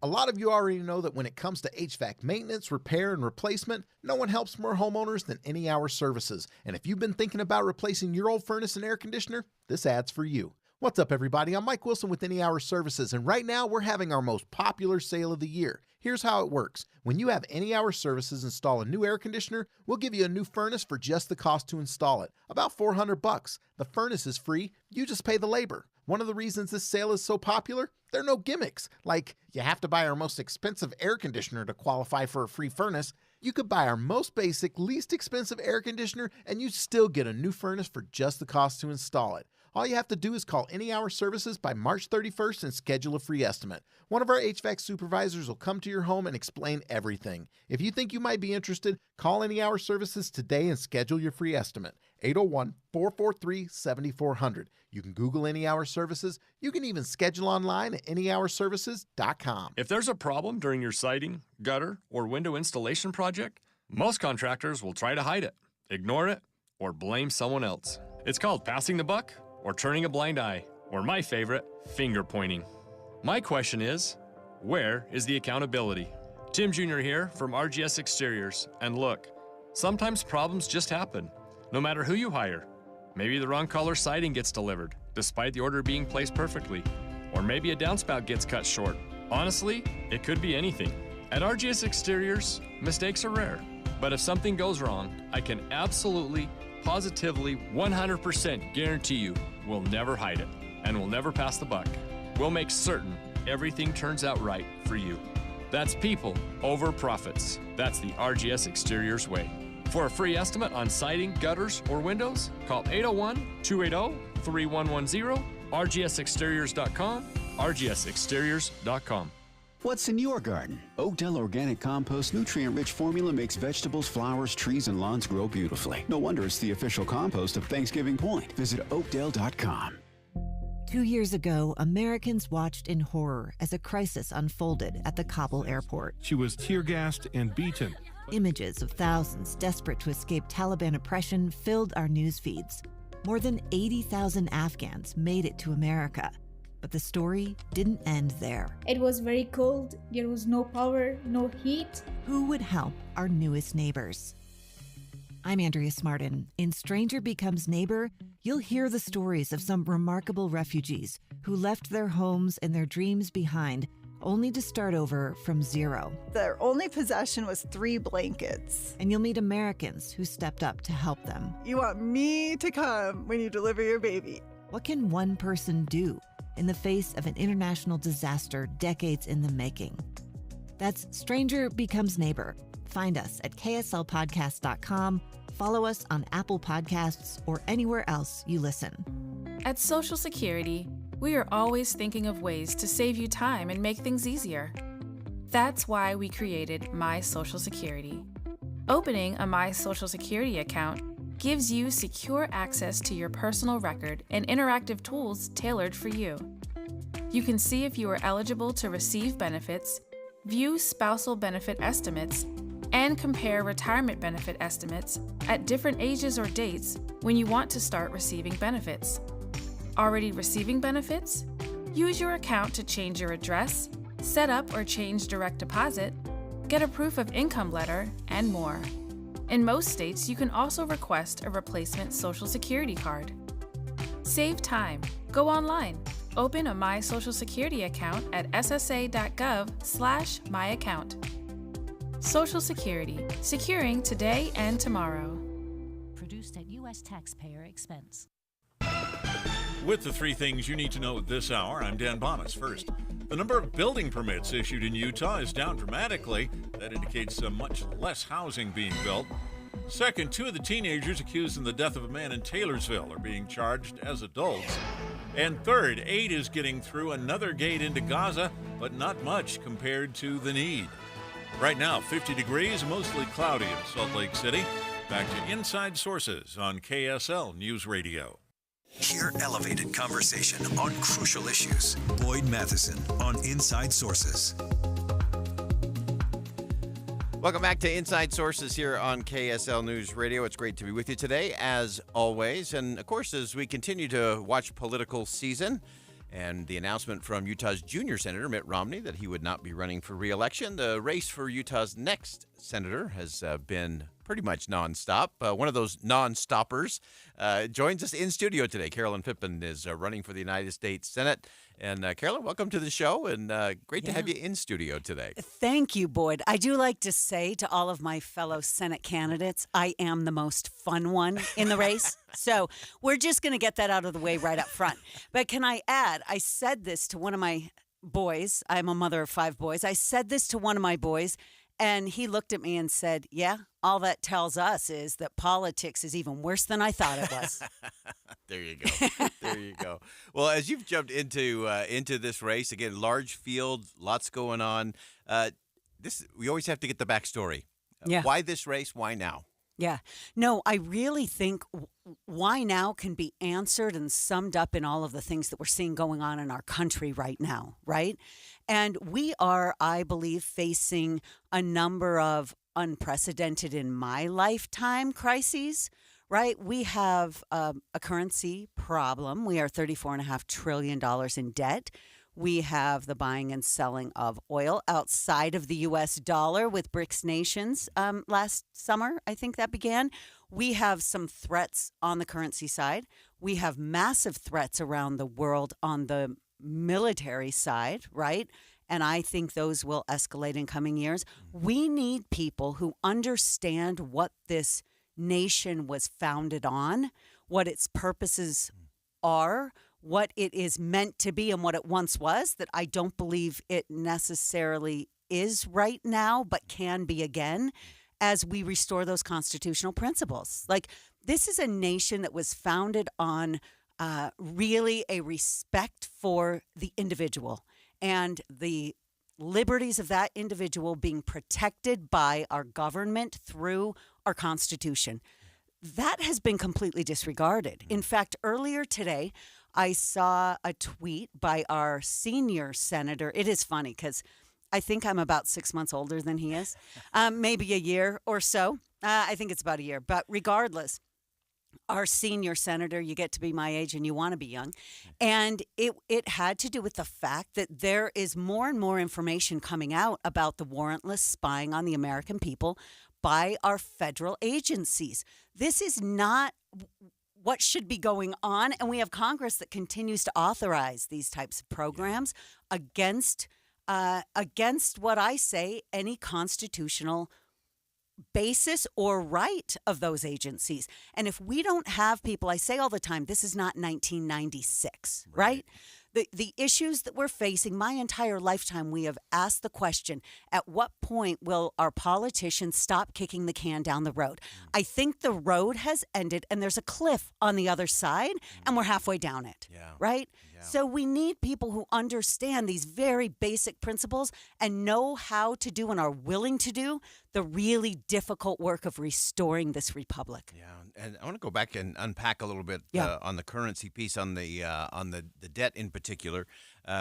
A lot of you already know that when it comes to HVAC maintenance, repair, and replacement, no one helps more homeowners than Any Hour Services. And if you've been thinking about replacing your old furnace and air conditioner, this ad's for you. What's up, everybody? I'm Mike Wilson with Any Hour Services, and right now we're having our most popular sale of the year. Here's how it works. When you have Any Hour Services install a new air conditioner, we'll give you a new furnace for just the cost to install it, about $400. The furnace is free, you just pay the labor. One of the reasons this sale is so popular, there are no gimmicks, like you have to buy our most expensive air conditioner to qualify for a free furnace. You could buy our most basic, least expensive air conditioner and you still get a new furnace for just the cost to install it. All you have to do is call Any Hour Services by March 31st and schedule a free estimate. One of our HVAC supervisors will come to your home and explain everything. If you think you might be interested, call Any Hour Services today and schedule your free estimate. 801-443-7400. You can Google Any Hour Services. You can even schedule online at anyhourservices.com. If there's a problem during your siding, gutter, or window installation project, most contractors will try to hide it, ignore it, or blame someone else. It's called passing the buck or turning a blind eye, or my favorite, finger pointing. My question is, where is the accountability? Tim Jr. here from RGS Exteriors, and look, sometimes problems just happen, no matter who you hire. Maybe the wrong color siding gets delivered, despite the order being placed perfectly, or maybe a downspout gets cut short. Honestly, it could be anything. At RGS Exteriors, mistakes are rare, but if something goes wrong, I can absolutely, positively, 100% guarantee you we'll never hide it, and we'll never pass the buck. We'll make certain everything turns out right for you. That's people over profits. That's the RGS Exteriors way. For a free estimate on siding, gutters, or windows, call 801-280-3110, rgsexteriors.com, rgsexteriors.com. What's in your garden? Oakdale Organic Compost nutrient-rich formula makes vegetables, flowers, trees, and lawns grow beautifully. No wonder it's the official compost of Thanksgiving Point. Visit oakdale.com. 2 years ago, Americans watched in horror as a crisis unfolded at the Kabul airport. She was tear-gassed and beaten. Images of thousands desperate to escape Taliban oppression filled our news feeds. More than 80,000 Afghans made it to America. But the story didn't end there. It was very cold. There was no power, no heat. Who would help our newest neighbors? I'm Andrea Smartin. In Stranger Becomes Neighbor, you'll hear the stories of some remarkable refugees who left their homes and their dreams behind, only to start over from zero. Their only possession was 3 blankets. And you'll meet Americans who stepped up to help them. You want me to come when you deliver your baby. What can one person do in the face of an international disaster decades in the making? That's Stranger Becomes Neighbor. Find us at kslpodcast.com, follow us on Apple Podcasts, or anywhere else you listen. At Social Security, we are always thinking of ways to save you time and make things easier. That's why we created My Social Security. Opening a My Social Security account gives you secure access to your personal record and interactive tools tailored for you. You can see if you are eligible to receive benefits, view spousal benefit estimates, and compare retirement benefit estimates at different ages or dates when you want to start receiving benefits. Already receiving benefits? Use your account to change your address, set up or change direct deposit, get a proof of income letter, and more. In most states, you can also request a replacement Social Security card. Save time. Go online. Open a My Social Security account at ssa.gov/myaccount. Social Security, securing today and tomorrow. Produced at U.S. taxpayer expense. With the 3 things you need to know this hour, I'm Dan Bomas. First, the number of building permits issued in Utah is down dramatically. That indicates much less housing being built. Second, 2 of the teenagers accused in the death of a man in Taylorsville are being charged as adults. And third, aid is getting through another gate into Gaza, but not much compared to the need. Right now, 50 degrees, mostly cloudy in Salt Lake City. Back to Inside Sources on KSL News Radio. Hear elevated conversation on crucial issues. Boyd Matheson on Inside Sources. Welcome back to Inside Sources here on KSL News Radio. It's great to be with you today, as always. And, of course, as we continue to watch political season and the announcement from Utah's junior senator, Mitt Romney, that he would not be running for re-election, the race for Utah's next senator has been pretty much nonstop. One of those non-stoppers joins us in studio today. Carolyn Pippin is running for the United States Senate. And Carolyn, welcome to the show, and great to have you in studio today. Thank you, Boyd. I do like to say to all of my fellow Senate candidates, I am the most fun one in the race. So we're just going to get that out of the way right up front. But can I add, I said this to one of my boys. I'm a mother of 5 boys. I said this to one of my boys, and he looked at me and said, yeah, all that tells us is that politics is even worse than I thought it was. There you go. There you go. Well, as you've jumped into this race, again, large field, lots going on. We always have to get the backstory. Yeah. Why this race? Why now? Yeah. No, I really think why now can be answered and summed up in all of the things that we're seeing going on in our country right now, right? And we are, I believe, facing a number of unprecedented in my lifetime crises, right? We have a currency problem. We are $34.5 trillion in debt. We have the buying and selling of oil outside of the U.S. dollar with BRICS nations last summer. I think that began. We have some threats on the currency side. We have massive threats around the world on the military side, right? And I think those will escalate in coming years. We need people who understand what this nation was founded on, what its purposes are, what it is meant to be and what it once was, that I don't believe it necessarily is right now, but can be again as we restore those constitutional principles. Like, this is a nation that was founded on really a respect for the individual and the liberties of that individual being protected by our government through our Constitution. That has been completely disregarded. In fact, earlier today, I saw a tweet by our senior senator. It is funny because I think I'm about 6 months older than he is, maybe a year or so. I think it's about a year. But regardless, our senior senator, you get to be my age and you want to be young. And it had to do with the fact that there is more and more information coming out about the warrantless spying on the American people by our federal agencies. This is not what should be going on, and we have Congress that continues to authorize these types of programs against what I say any constitutional basis or right of those agencies. And if we don't have people, I say all the time, this is not 1996, right? The issues that we're facing, my entire lifetime, we have asked the question, at what point will our politicians stop kicking the can down the road? I think the road has ended and there's a cliff on the other side and we're halfway down it, right? Yeah. So we need people who understand these very basic principles and know how to do and are willing to do the really difficult work of restoring this republic. Yeah, and I want to go back and unpack a little bit on the currency piece, on the debt in particular,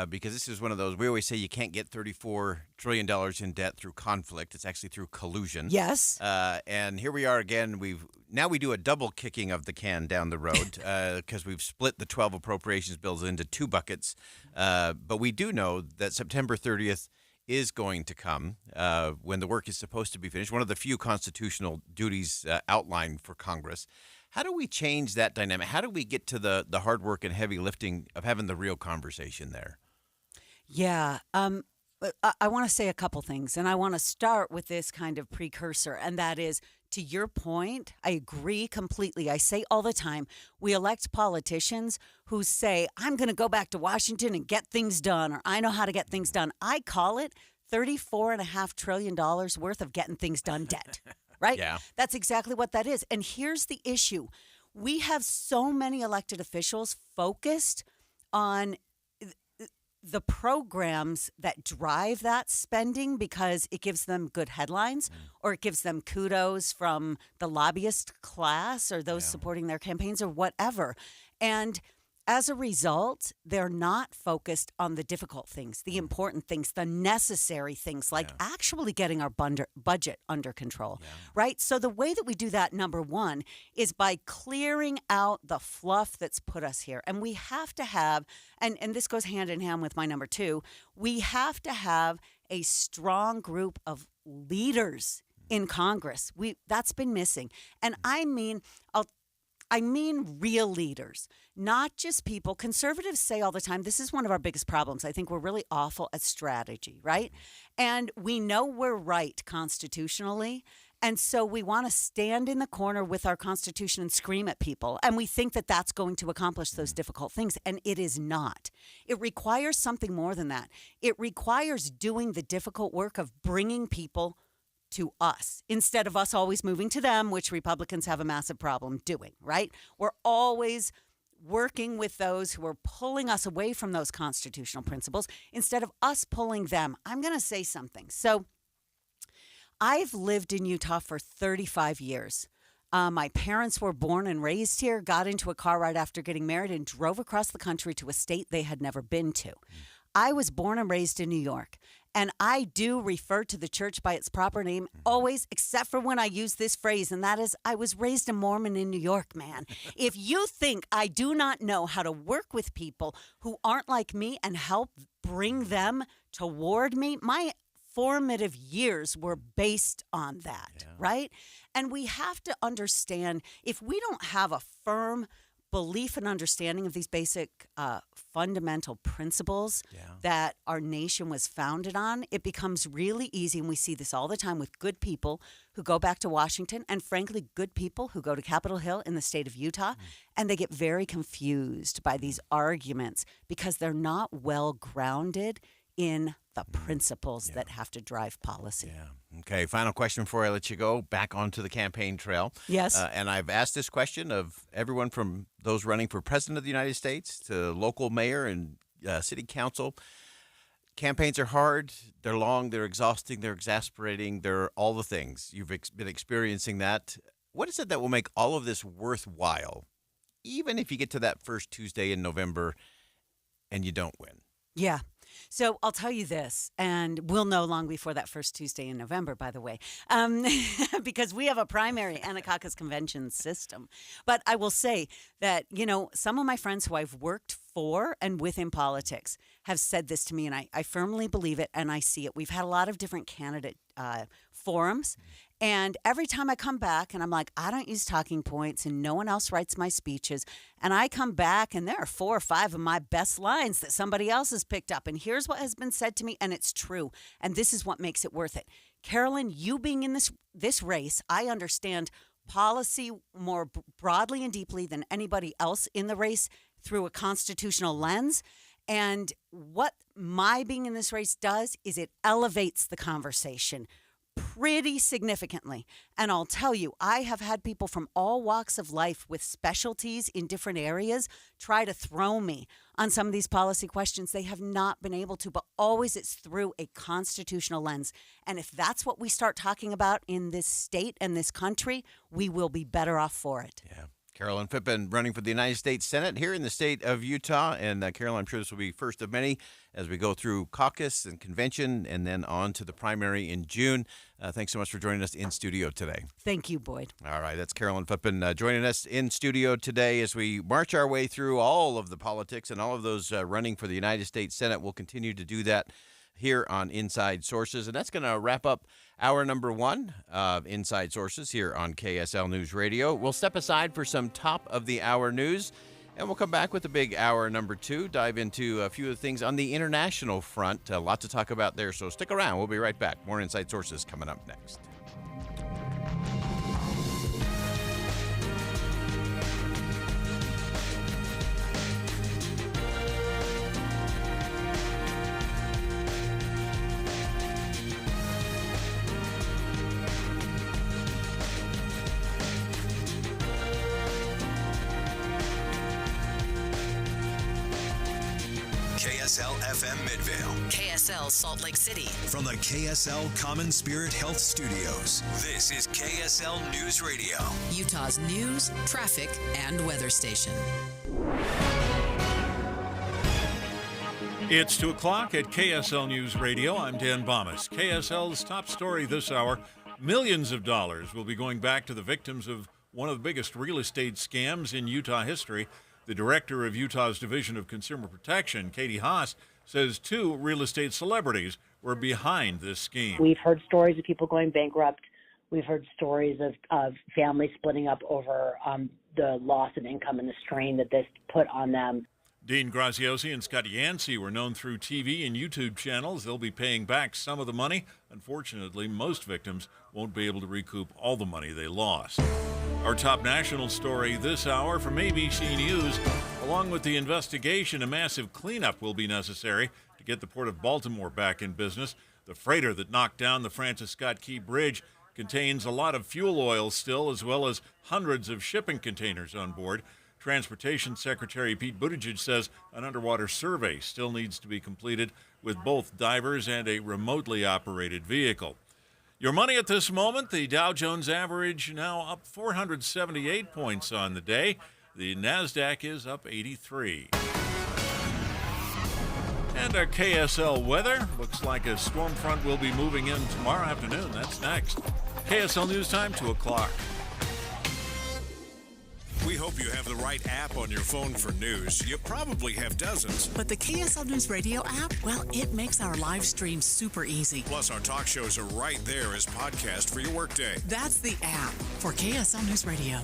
because this is one of those, we always say you can't get $34 trillion in debt through conflict. It's actually through collusion. Yes. And here we are again. Now we do a double kicking of the can down the road because we've split the 12 appropriations bills into 2 buckets. But we do know that September 30th is going to come when the work is supposed to be finished, one of the few constitutional duties outlined for Congress. How do we change that dynamic? How do we get to the hard work and heavy lifting of having the real conversation there? Yeah, I want to say a couple things, and I want to start with this kind of precursor, and that is, to your point, I agree completely. I say all the time, we elect politicians who say, I'm going to go back to Washington and get things done, or I know how to get things done. I call it $34.5 trillion worth of getting things done debt, right? Yeah. That's exactly what that is. And here's the issue. We have so many elected officials focused on the programs that drive that spending because it gives them good headlines or it gives them kudos from the lobbyist class or those supporting their campaigns or whatever. And as a result, they're not focused on the difficult things, the important things, the necessary things, like actually getting our budget under control, right? So the way that we do that, number one, is by clearing out the fluff that's put us here. And we have to have, and this goes hand in hand with my number two, we have to have a strong group of leaders in Congress. That's been missing. And I mean real leaders, not just people. Conservatives say all the time, this is one of our biggest problems. I think we're really awful at strategy, right? And we know we're right constitutionally. And so we want to stand in the corner with our Constitution and scream at people. And we think that that's going to accomplish those difficult things. And it is not. It requires something more than that. It requires doing the difficult work of bringing people to us instead of us always moving to them, which Republicans have a massive problem doing, right? We're always working with those who are pulling us away from those constitutional principles instead of us pulling them. I'm going to say something. So I've lived in Utah for 35 years. My parents were born and raised here, got into a car right after getting married, and drove across the country to a state they had never been to. I was born and raised in New York. And I do refer to the church by its proper name always, except for when I use this phrase, and that is, I was raised a Mormon in New York, man. If you think I do not know how to work with people who aren't like me and help bring them toward me, my formative years were based on that, right? And we have to understand, if we don't have a firm belief and understanding of these basic fundamental principles that our nation was founded on, it becomes really easy, and we see this all the time with good people who go back to Washington and, frankly, good people who go to Capitol Hill in the state of Utah, and they get very confused by these arguments because they're not well grounded in the principles that have to drive policy. Okay, final question before I let you go. Back onto the campaign trail. Yes. And I've asked this question of everyone from those running for president of the United States to local mayor and city council. Campaigns are hard. They're long. They're exhausting. They're exasperating. They're all the things. You've been experiencing that. What is it that will make all of this worthwhile, even if you get to that first Tuesday in November and you don't win? Yeah. So I'll tell you this, and we'll know long before that first Tuesday in November, by the way, because we have a primary and a caucus convention system. But I will say that, you know, some of my friends who I've worked for and with in politics have said this to me, and I firmly believe it, and I see it. We've had a lot of different candidate forums. And every time I come back and I'm like, I don't use talking points and no one else writes my speeches. And I come back and there are 4 or 5 of my best lines that somebody else has picked up. And here's what has been said to me, and it's true. And this is what makes it worth it. Carolyn, you being in this race, I understand policy more broadly and deeply than anybody else in the race through a constitutional lens. And what my being in this race does is it elevates the conversation pretty significantly. And I'll tell you, I have had people from all walks of life with specialties in different areas try to throw me on some of these policy questions. They have not been able to, but always it's through a constitutional lens. And if that's what we start talking about in this state and this country, we will be better off for it. Yeah. Carolyn Pippin running for the United States Senate here in the state of Utah. And Carolyn, I'm sure this will be first of many as we go through caucus and convention and then on to the primary in June. Thanks so much for joining us in studio today. Thank you, Boyd. All right, that's Carolyn Pippin joining us in studio today as we march our way through all of the politics and all of those running for the United States Senate. We'll continue to do that here on Inside Sources. And that's going to wrap up hour number 1 of Inside Sources here on KSL News Radio. We'll step aside for some top of the hour news, and we'll come back with a big hour number 2, dive into a few of the things on the international front. A lot to talk about there, so stick around. We'll be right back. More Inside Sources coming up next. KSL FM Midvale. KSL Salt Lake City. From the KSL Common Spirit Health Studios, this is KSL News Radio. Utah's news, traffic, and weather station. It's 2 o'clock at KSL News Radio. I'm Dan Bomas. KSL's top story this hour, millions of dollars will be going back to the victims of one of the biggest real estate scams in Utah history. The director of Utah's Division of Consumer Protection, Katie Haas, says 2 real estate celebrities were behind this scheme. We've heard stories of people going bankrupt. We've heard stories of families splitting up over the loss of income and the strain that this put on them. Dean Graziosi and Scott Yancey were known through TV and YouTube channels. They'll be paying back some of the money. Unfortunately, most victims won't be able to recoup all the money they lost. Our top national story this hour from ABC News. Along with the investigation, a massive cleanup will be necessary to get the Port of Baltimore back in business. The freighter that knocked down the Francis Scott Key Bridge contains a lot of fuel oil still, as well as hundreds of shipping containers on board. Transportation Secretary Pete Buttigieg says an underwater survey still needs to be completed with both divers and a remotely operated vehicle. Your money at this moment, the Dow Jones average now up 478 points on the day. The NASDAQ is up 83. And our KSL weather. Looks like a storm front will be moving in tomorrow afternoon. That's next. KSL News Time, 2 o'clock. We hope you have the right app on your phone for news. You probably have dozens. But the KSL News Radio app, well, it makes our live stream super easy. Plus, our talk shows are right there as podcast for your workday. That's the app for KSL News Radio.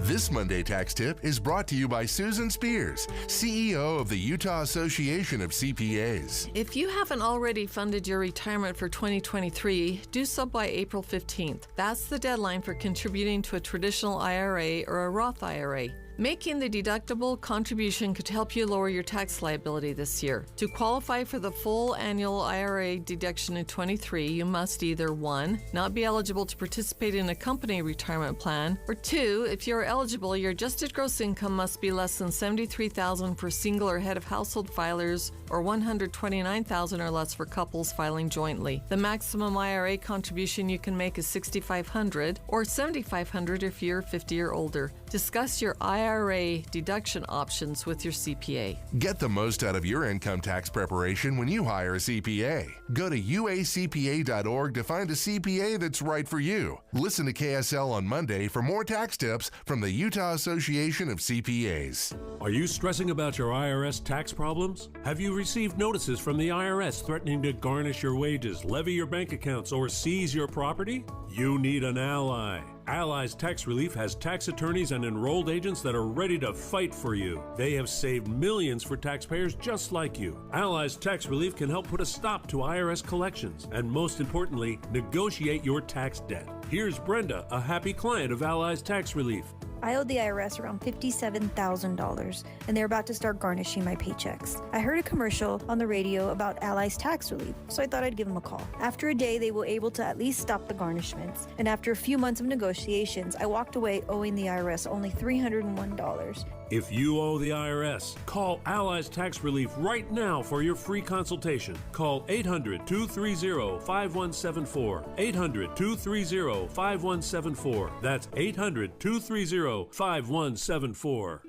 This Monday Tax Tip is brought to you by Susan Spears, CEO of the Utah Association of CPAs. If you haven't already funded your retirement for 2023, do so by April 15th. That's the deadline for contributing to a traditional IRA or a Roth IRA. Making the deductible contribution could help you lower your tax liability this year. To qualify for the full annual IRA deduction in 23, you must either 1, not be eligible to participate in a company retirement plan, or 2, if you're eligible, your adjusted gross income must be less than $73,000 for single or head of household filers, or $129,000 or less for couples filing jointly. The maximum IRA contribution you can make is $6,500 or $7,500 if you're 50 or older. Discuss your IRA deduction options with your CPA. Get the most out of your income tax preparation when you hire a CPA. Go to uacpa.org to find a CPA that's right for you. Listen to KSL on Monday for more tax tips from the Utah Association of CPAs. Are you stressing about your IRS tax problems? Have you received notices from the IRS threatening to garnish your wages, levy your bank accounts, or seize your property? You need an ally. Allies Tax Relief has tax attorneys and enrolled agents that are ready to fight for you. They have saved millions for taxpayers just like you. Allies Tax Relief can help put a stop to IRS collections and, most importantly, negotiate your tax debt. Here's Brenda, a happy client of Allies Tax Relief. I owed the IRS around $57,000, and they're about to start garnishing my paychecks. I heard a commercial on the radio about Allies Tax Relief, so I thought I'd give them a call. After a day, they were able to at least stop the garnishments, and after a few months of negotiations, I walked away owing the IRS only $301. If you owe the IRS, call Allies Tax Relief right now for your free consultation. Call 800-230-5174. 800-230-5174. That's 800-230-5174.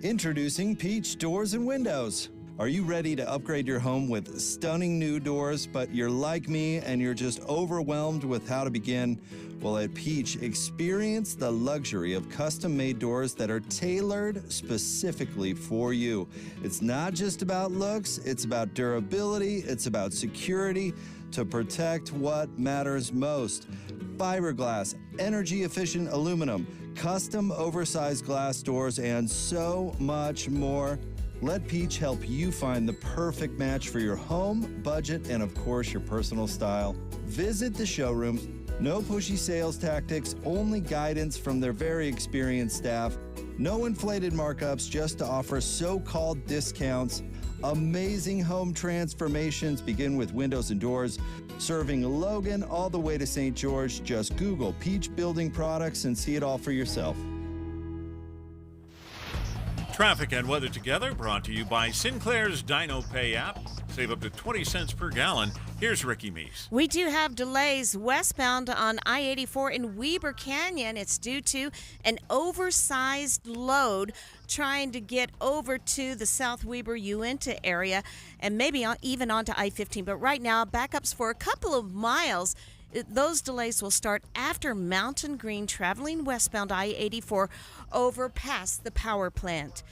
Introducing Peach Doors and Windows. Are you ready to upgrade your home with stunning new doors, but you're like me and you're just overwhelmed with how to begin? Well, at Peach, experience the luxury of custom-made doors that are tailored specifically for you. It's not just about looks, it's about durability, it's about security to protect what matters most. Fiberglass, energy-efficient aluminum, custom oversized glass doors, and so much more. Let Peach help you find the perfect match for your home, budget, and of course, your personal style. Visit the showrooms. No pushy sales tactics, only guidance from their very experienced staff. No inflated markups just to offer so-called discounts. Amazing home transformations begin with windows and doors. Serving Logan all the way to St. George. Just Google Peach Building Products and see it all for yourself. Traffic and weather together brought to you by Sinclair's Dino Pay app. Save up to 20 cents per gallon. Here's Ricky Meese. We do have delays westbound on I-84 in Weber Canyon. It's due to an oversized load trying to get over to the South Weber Uinta area and maybe even onto I-15. But right now, backups for a couple of miles. Those delays will start after Mountain Green, traveling westbound I-84 over past the power plant.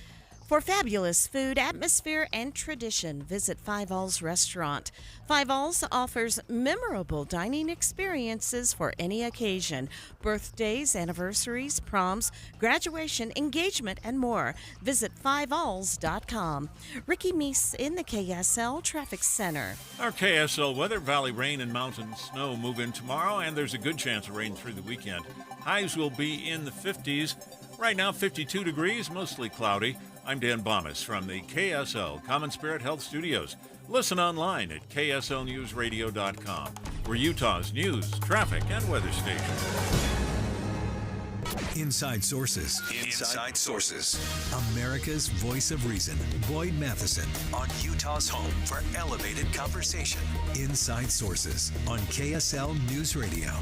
For fabulous food, atmosphere, and tradition, visit Five All's Restaurant. Five All's offers memorable dining experiences for any occasion. Birthdays, anniversaries, proms, graduation, engagement, and more. Visit fivealls.com. Ricky Meese in the KSL Traffic Center. Our KSL weather: valley rain and mountain snow move in tomorrow, and there's a good chance of rain through the weekend. Highs will be in the 50s. Right now, 52 degrees, mostly cloudy. I'm Dan Bomas from the KSL Common Spirit Health Studios. Listen online at kslnewsradio.com. We're Utah's news, traffic, and weather station. Inside Sources. Inside Sources. America's voice of reason. Boyd Matheson on Utah's home for elevated conversation. Inside Sources on KSL News Radio.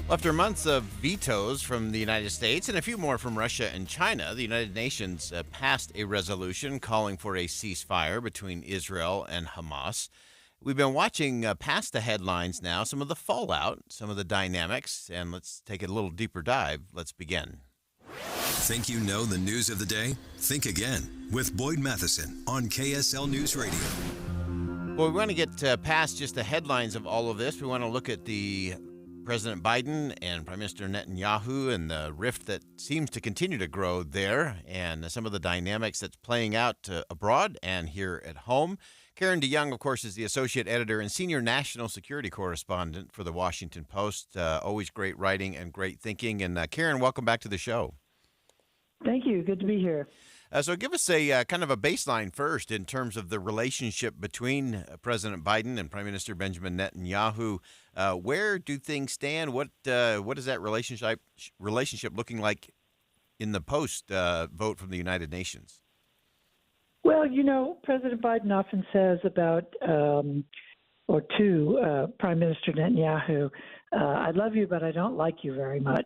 After months of vetoes from the United States and a few more from Russia and China, the United Nations passed a resolution calling for a ceasefire between Israel and Hamas. We've been watching past the headlines now, some of the fallout, some of the dynamics, and let's take a little deeper dive. Let's begin. Think you know the news of the day? Think again with Boyd Matheson on KSL News Radio. Well, we want to get past just the headlines of all of this. We want to look at the President Biden and Prime Minister Netanyahu and the rift that seems to continue to grow there and some of the dynamics that's playing out abroad and here at home. Karen DeYoung, of course, is the associate editor and senior national security correspondent for the Washington Post. Always great writing and great thinking. And Karen, welcome back to the show. Thank you. Good to be here. So give us a kind of a baseline first in terms of the relationship between President Biden and Prime Minister Benjamin Netanyahu. Where do things stand? What is that relationship looking like in the post vote from the United Nations? Well, you know, President Biden often says about Prime Minister Netanyahu, I love you, but I don't like you very much.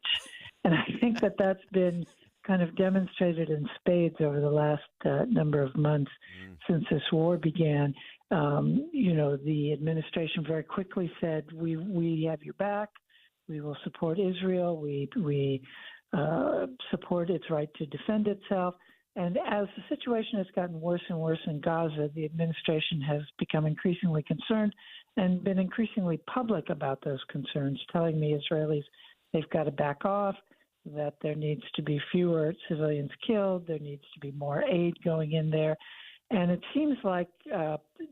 And I think that that's been kind of demonstrated in spades over the last number of months since this war began. You know, the administration very quickly said, we have your back. We will support Israel. We support its right to defend itself. And as the situation has gotten worse and worse in Gaza, the administration has become increasingly concerned and been increasingly public about those concerns, telling the Israelis they've got to back off, that there needs to be fewer civilians killed, there needs to be more aid going in there. And it seems like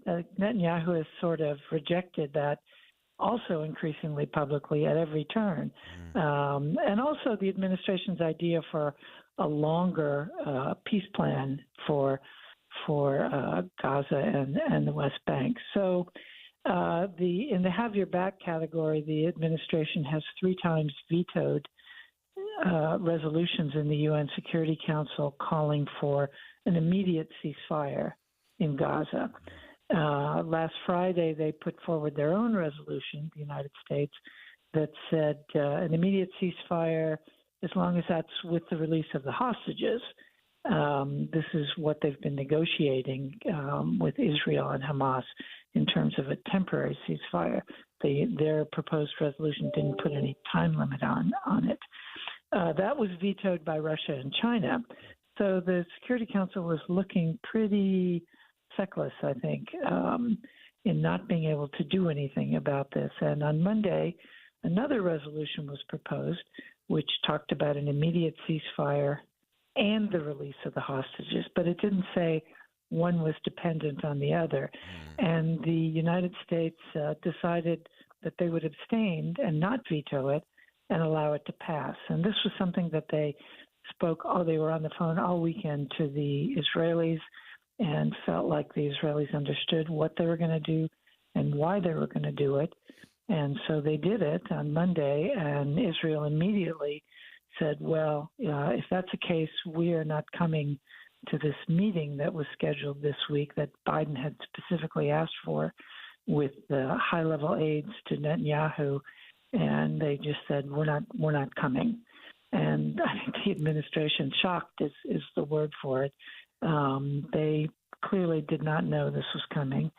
Netanyahu has sort of rejected that also increasingly publicly at every turn. And also the administration's idea for a longer peace plan for Gaza and the West Bank. So in the have your back category, the administration has 3 times vetoed resolutions in the UN Security Council calling for an immediate ceasefire in Gaza. Last Friday, they put forward their own resolution, the United States, that said an immediate ceasefire, as long as that's with the release of the hostages. This is what they've been negotiating with Israel and Hamas in terms of a temporary ceasefire. Their proposed resolution didn't put any time limit on it. That was vetoed by Russia and China. So the Security Council was looking pretty feckless, I think, in not being able to do anything about this. And on Monday, another resolution was proposed, which talked about an immediate ceasefire and the release of the hostages, but it didn't say one was dependent on the other. And the United States decided that they would abstain and not veto it and allow it to pass. And this was something that they they were on the phone all weekend to the Israelis and felt like the Israelis understood what they were going to do and why they were going to do it. And so they did it on Monday, and Israel immediately said, well, if that's the case, we are not coming to this meeting that was scheduled this week that Biden had specifically asked for with the high-level aides to Netanyahu, and they just said, we're not coming. And I think the administration, shocked is the word for it. They clearly did not know this was coming.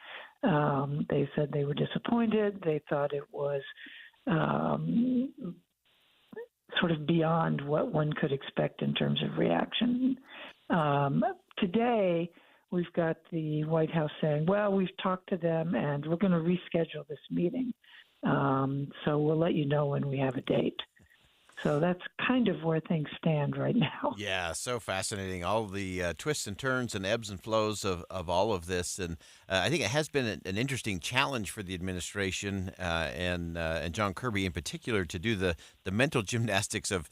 They said they were disappointed. They thought it was sort of beyond what one could expect in terms of reaction. Today, we've got the White House saying, well, we've talked to them and we're going to reschedule this meeting. So we'll let you know when we have a date. So that's kind of where things stand right now. Yeah, so fascinating. All the twists and turns and ebbs and flows of all of this. And I think it has been an interesting challenge for the administration and John Kirby in particular to do the mental gymnastics of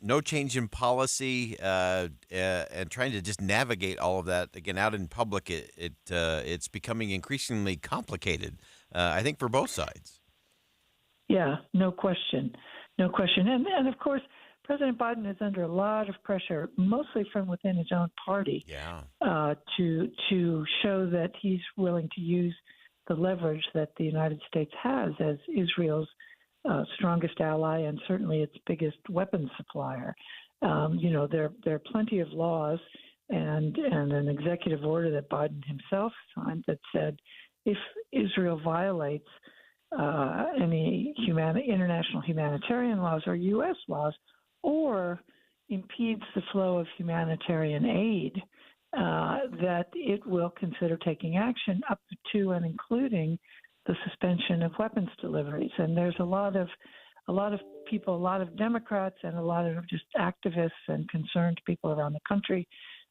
no change in policy and trying to just navigate all of that. Again, out in public, it's becoming increasingly complicated, I think, for both sides. Yeah, no question. No question. And of course, President Biden is under a lot of pressure, mostly from within his own party, to show that he's willing to use the leverage that the United States has as Israel's strongest ally and certainly its biggest weapons supplier. There are plenty of laws and an executive order that Biden himself signed that said if Israel violates any international humanitarian laws or U.S. laws, or impedes the flow of humanitarian aid, that it will consider taking action up to and including the suspension of weapons deliveries. And there's a lot of people, a lot of Democrats, and a lot of just activists and concerned people around the country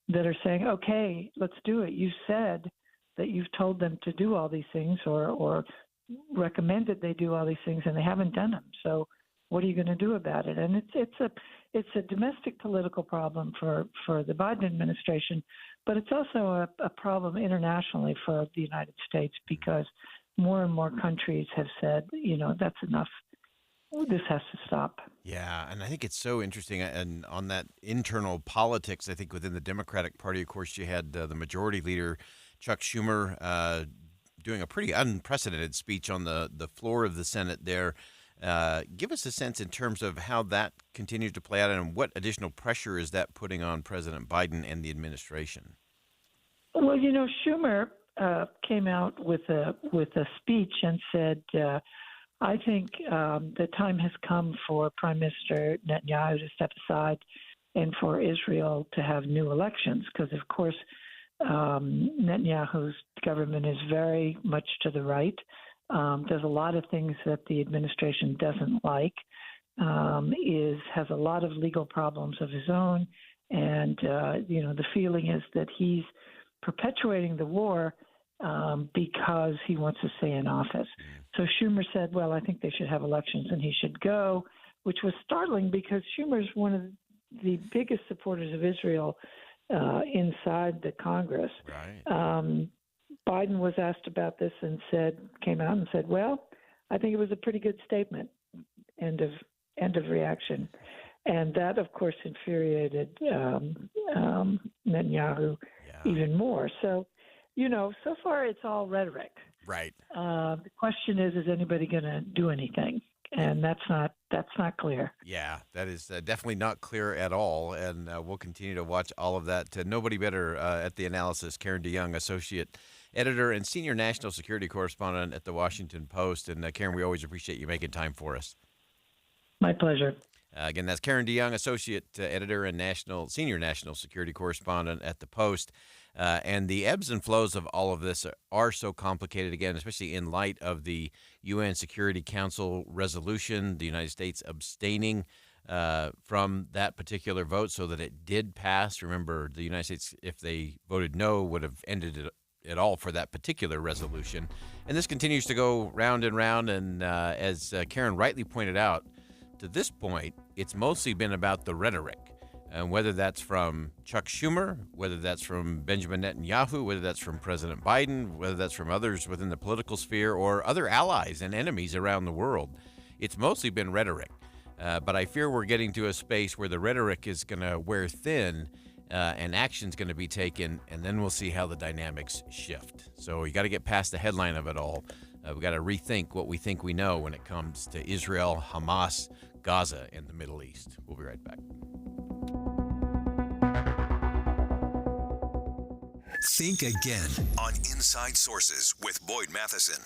that are saying, "Okay, let's do it. You said that you've told them to do all these things, or recommended they do all these things, and they haven't done them. So what are you going to do about it?" And it's a domestic political problem for the Biden administration, but it's also a problem internationally for the United States because more and more countries have said, that's enough. This has to stop. Yeah, and I think it's so interesting. And on that internal politics, I think within the Democratic Party, of course, you had the majority leader, Chuck Schumer, doing a pretty unprecedented speech on the floor of the Senate there. Give us a sense in terms of how that continues to play out and what additional pressure is that putting on President Biden and the administration? Well, Schumer came out with a speech and said, I think the time has come for Prime Minister Netanyahu to step aside and for Israel to have new elections because, of course, Netanyahu's government is very much to the right. Does a lot of things that the administration doesn't like. Has a lot of legal problems of his own, and the feeling is that he's perpetuating the war because he wants to stay in office. So Schumer said, "Well, I think they should have elections and he should go," which was startling because Schumer is one of the biggest supporters of Israel inside the Congress. Right. Biden was asked about this and came out and said, "Well, I think it was a pretty good statement." End of reaction, and that, of course, infuriated Netanyahu even more. So, so far it's all rhetoric. Right. The question is anybody going to do anything? And that's not clear. Yeah, that is definitely not clear at all, and we'll continue to watch all of that. Nobody better at the analysis, Karen DeYoung, Associate Editor and Senior National Security Correspondent at The Washington Post. And Karen, we always appreciate you making time for us. My pleasure. Again, that's Karen DeYoung, Associate Editor and Senior National Security Correspondent at The Post. And the ebbs and flows of all of this are so complicated, again, especially in light of the UN Security Council resolution, the United States abstaining from that particular vote so that it did pass. Remember, the United States, if they voted no, would have ended it all for that particular resolution. And this continues to go round and round. And as Karen rightly pointed out, to this point, it's mostly been about the rhetoric. And whether that's from Chuck Schumer, whether that's from Benjamin Netanyahu, whether that's from President Biden, whether that's from others within the political sphere or other allies and enemies around the world, it's mostly been rhetoric. But I fear we're getting to a space where the rhetoric is going to wear thin and action's going to be taken, and then we'll see how the dynamics shift. So you got to get past the headline of it all. We got to rethink what we think we know when it comes to Israel, Hamas, Gaza, and the Middle East. We'll be right back. Think again on Inside Sources with Boyd Matheson.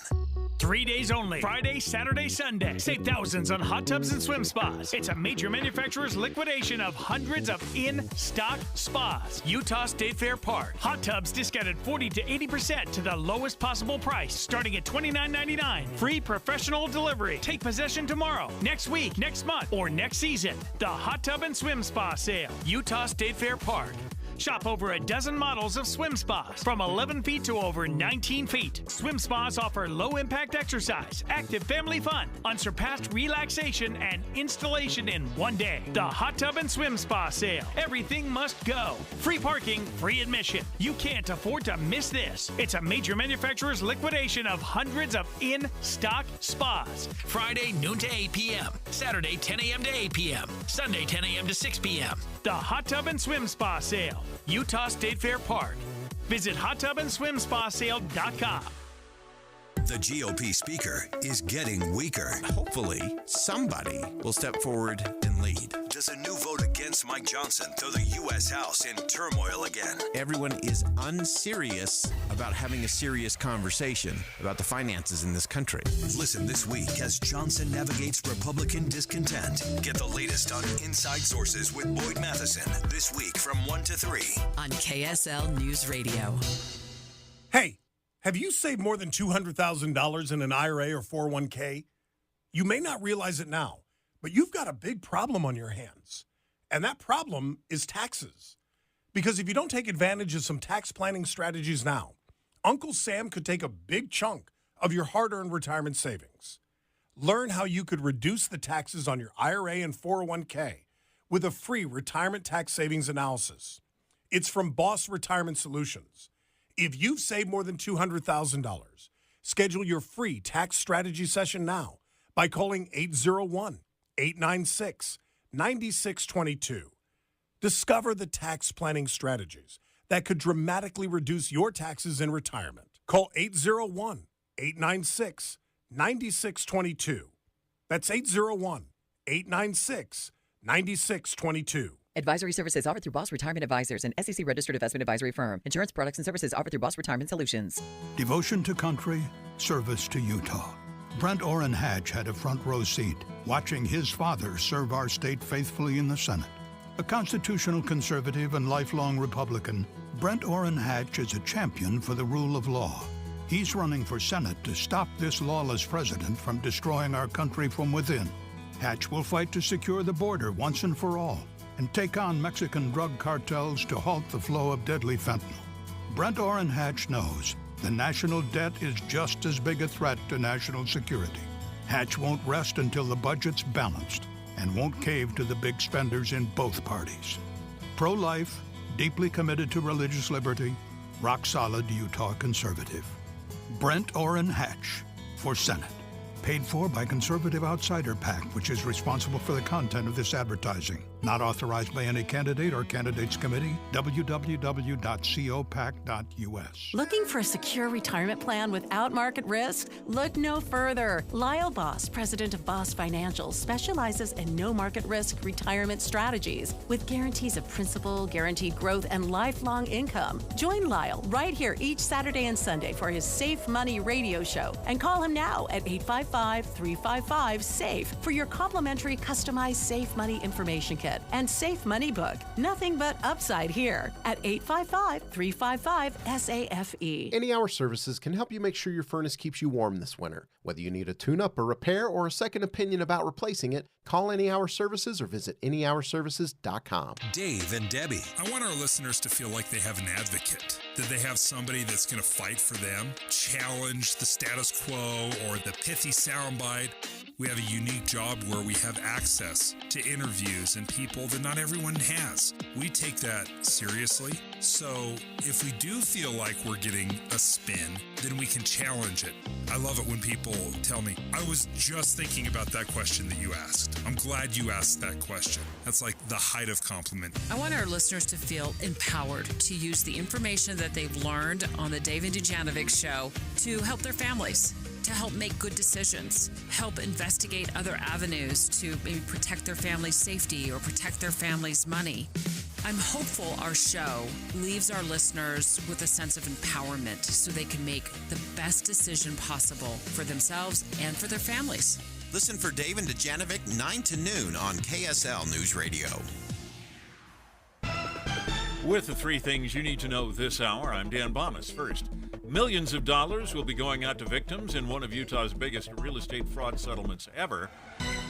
3 days only. Friday, Saturday, Sunday. Save thousands on hot tubs and swim spas. It's a major manufacturer's liquidation of hundreds of in-stock spas. Utah State Fair Park. Hot tubs discounted 40 to 80% to the lowest possible price, starting at $29.99. Free professional delivery. Take possession tomorrow, next week, next month, or next season. The Hot Tub and Swim Spa Sale. Utah State Fair Park. Shop over a dozen models of swim spas from 11 feet to over 19 feet. Swim spas offer low-impact exercise, active family fun, unsurpassed relaxation, and installation in one day. The Hot Tub and Swim Spa Sale. Everything must go. Free parking, free admission. You can't afford to miss this. It's a major manufacturer's liquidation of hundreds of in-stock spas. Friday, noon to 8 p.m. Saturday, 10 a.m. to 8 p.m. Sunday, 10 a.m. to 6 p.m. The Hot Tub and Swim Spa Sale. Utah State Fair Park. Visit hottubandswimspasale.com. The GOP speaker is getting weaker. Hopefully, somebody will step forward and lead. Does a new vote against Mike Johnson throw the U.S. House in turmoil again? Everyone is unserious about having a serious conversation about the finances in this country. Listen this week as Johnson navigates Republican discontent. Get the latest on Inside Sources with Boyd Matheson this week from 1 to 3 on KSL News Radio. Hey, have you saved more than $200,000 in an IRA or 401k? You may not realize it now, but you've got a big problem on your hands. And that problem is taxes. Because if you don't take advantage of some tax planning strategies now, Uncle Sam could take a big chunk of your hard-earned retirement savings. Learn how you could reduce the taxes on your IRA and 401k with a free retirement tax savings analysis. It's from Boss Retirement Solutions. If you've saved more than $200,000, schedule your free tax strategy session now by calling 801-896-9622. Discover the tax planning strategies that could dramatically reduce your taxes in retirement. Call 801-896-9622. That's 801-896-9622. Advisory services offered through Boss Retirement Advisors, an SEC-registered investment advisory firm. Insurance products and services offered through Boss Retirement Solutions. Devotion to country, service to Utah. Brent Orrin Hatch had a front row seat, watching his father serve our state faithfully in the Senate. A constitutional conservative and lifelong Republican, Brent Orrin Hatch is a champion for the rule of law. He's running for Senate to stop this lawless president from destroying our country from within. Hatch will fight to secure the border once and for all, and take on Mexican drug cartels to halt the flow of deadly fentanyl. Brent Orrin Hatch knows the national debt is just as big a threat to national security. Hatch won't rest until the budget's balanced and won't cave to the big spenders in both parties. Pro-life, deeply committed to religious liberty, rock-solid Utah conservative. Brent Orrin Hatch for Senate. Paid for by Conservative Outsider PAC, which is responsible for the content of this advertising. Not authorized by any candidate or candidates committee. www.copac.us. Looking for a secure retirement plan without market risk? Look no further. Lyle Boss, president of Boss Financial, specializes in no market risk retirement strategies with guarantees of principal, guaranteed growth, and lifelong income. Join Lyle right here each Saturday and Sunday for his Safe Money radio show, and call him now at 855-355-SAFE for your complimentary customized Safe Money information kit and Safe Money book. Nothing but upside here at 855-355-SAFE. Any Hour Services can help you make sure your furnace keeps you warm this winter. Whether you need a tune-up, a repair, or a second opinion about replacing it, call Any Hour Services or visit anyhourservices.com. Dave and Debbie. I want our listeners to feel like they have an advocate, that they have somebody that's going to fight for them, challenge the status quo or the pithy soundbite. We have a unique job where we have access to interviews and people that not everyone has. We take that seriously. So if we do feel like we're getting a spin, then we can challenge it. I love it when people tell me, I was just thinking about that question that you asked. I'm glad you asked that question. That's like the height of compliment. I want our listeners to feel empowered to use the information that they've learned on the Dave and Dujanovic show to help their families, to help make good decisions, help investigate other avenues to maybe protect their family's safety or protect their family's money. I'm hopeful our show leaves our listeners with a sense of empowerment so they can make the best decision possible for themselves and for their families. Listen for Dave and Dujanovic 9 to noon on KSL News Radio. With the 3 things you need to know this hour, I'm Dan Bomas. First, millions of dollars will be going out to victims in one of Utah's biggest real estate fraud settlements ever.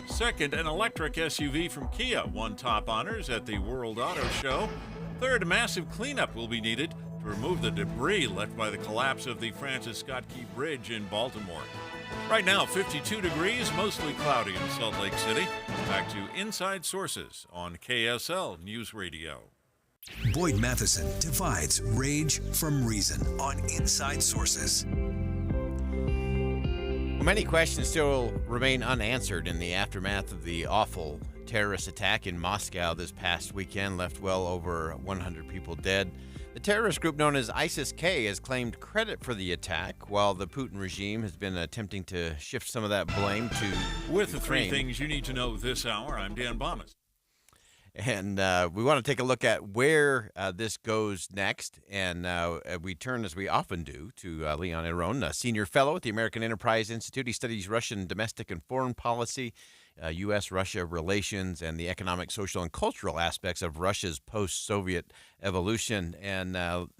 Second, an electric SUV from Kia won top honors at the World Auto Show. Third, a massive cleanup will be needed to remove the debris left by the collapse of the Francis Scott Key Bridge in Baltimore. Right now, 52 degrees, mostly cloudy in Salt Lake City. Back to Inside Sources on KSL News Radio. Boyd Matheson divides rage from reason on Inside Sources. Many questions still remain unanswered in the aftermath of the awful terrorist attack in Moscow this past weekend, left well over 100 people dead. The terrorist group known as ISIS-K has claimed credit for the attack, while the Putin regime has been attempting to shift some of that blame to With Ukraine. The 3 things you need to know this hour, I'm Dan Bomas. And we want to take a look at where this goes next. And we turn, as we often do, to Leon Aron, a senior fellow at the American Enterprise Institute. He studies Russian domestic and foreign policy, U.S.-Russia relations, and the economic, social, and cultural aspects of Russia's post-Soviet evolution. And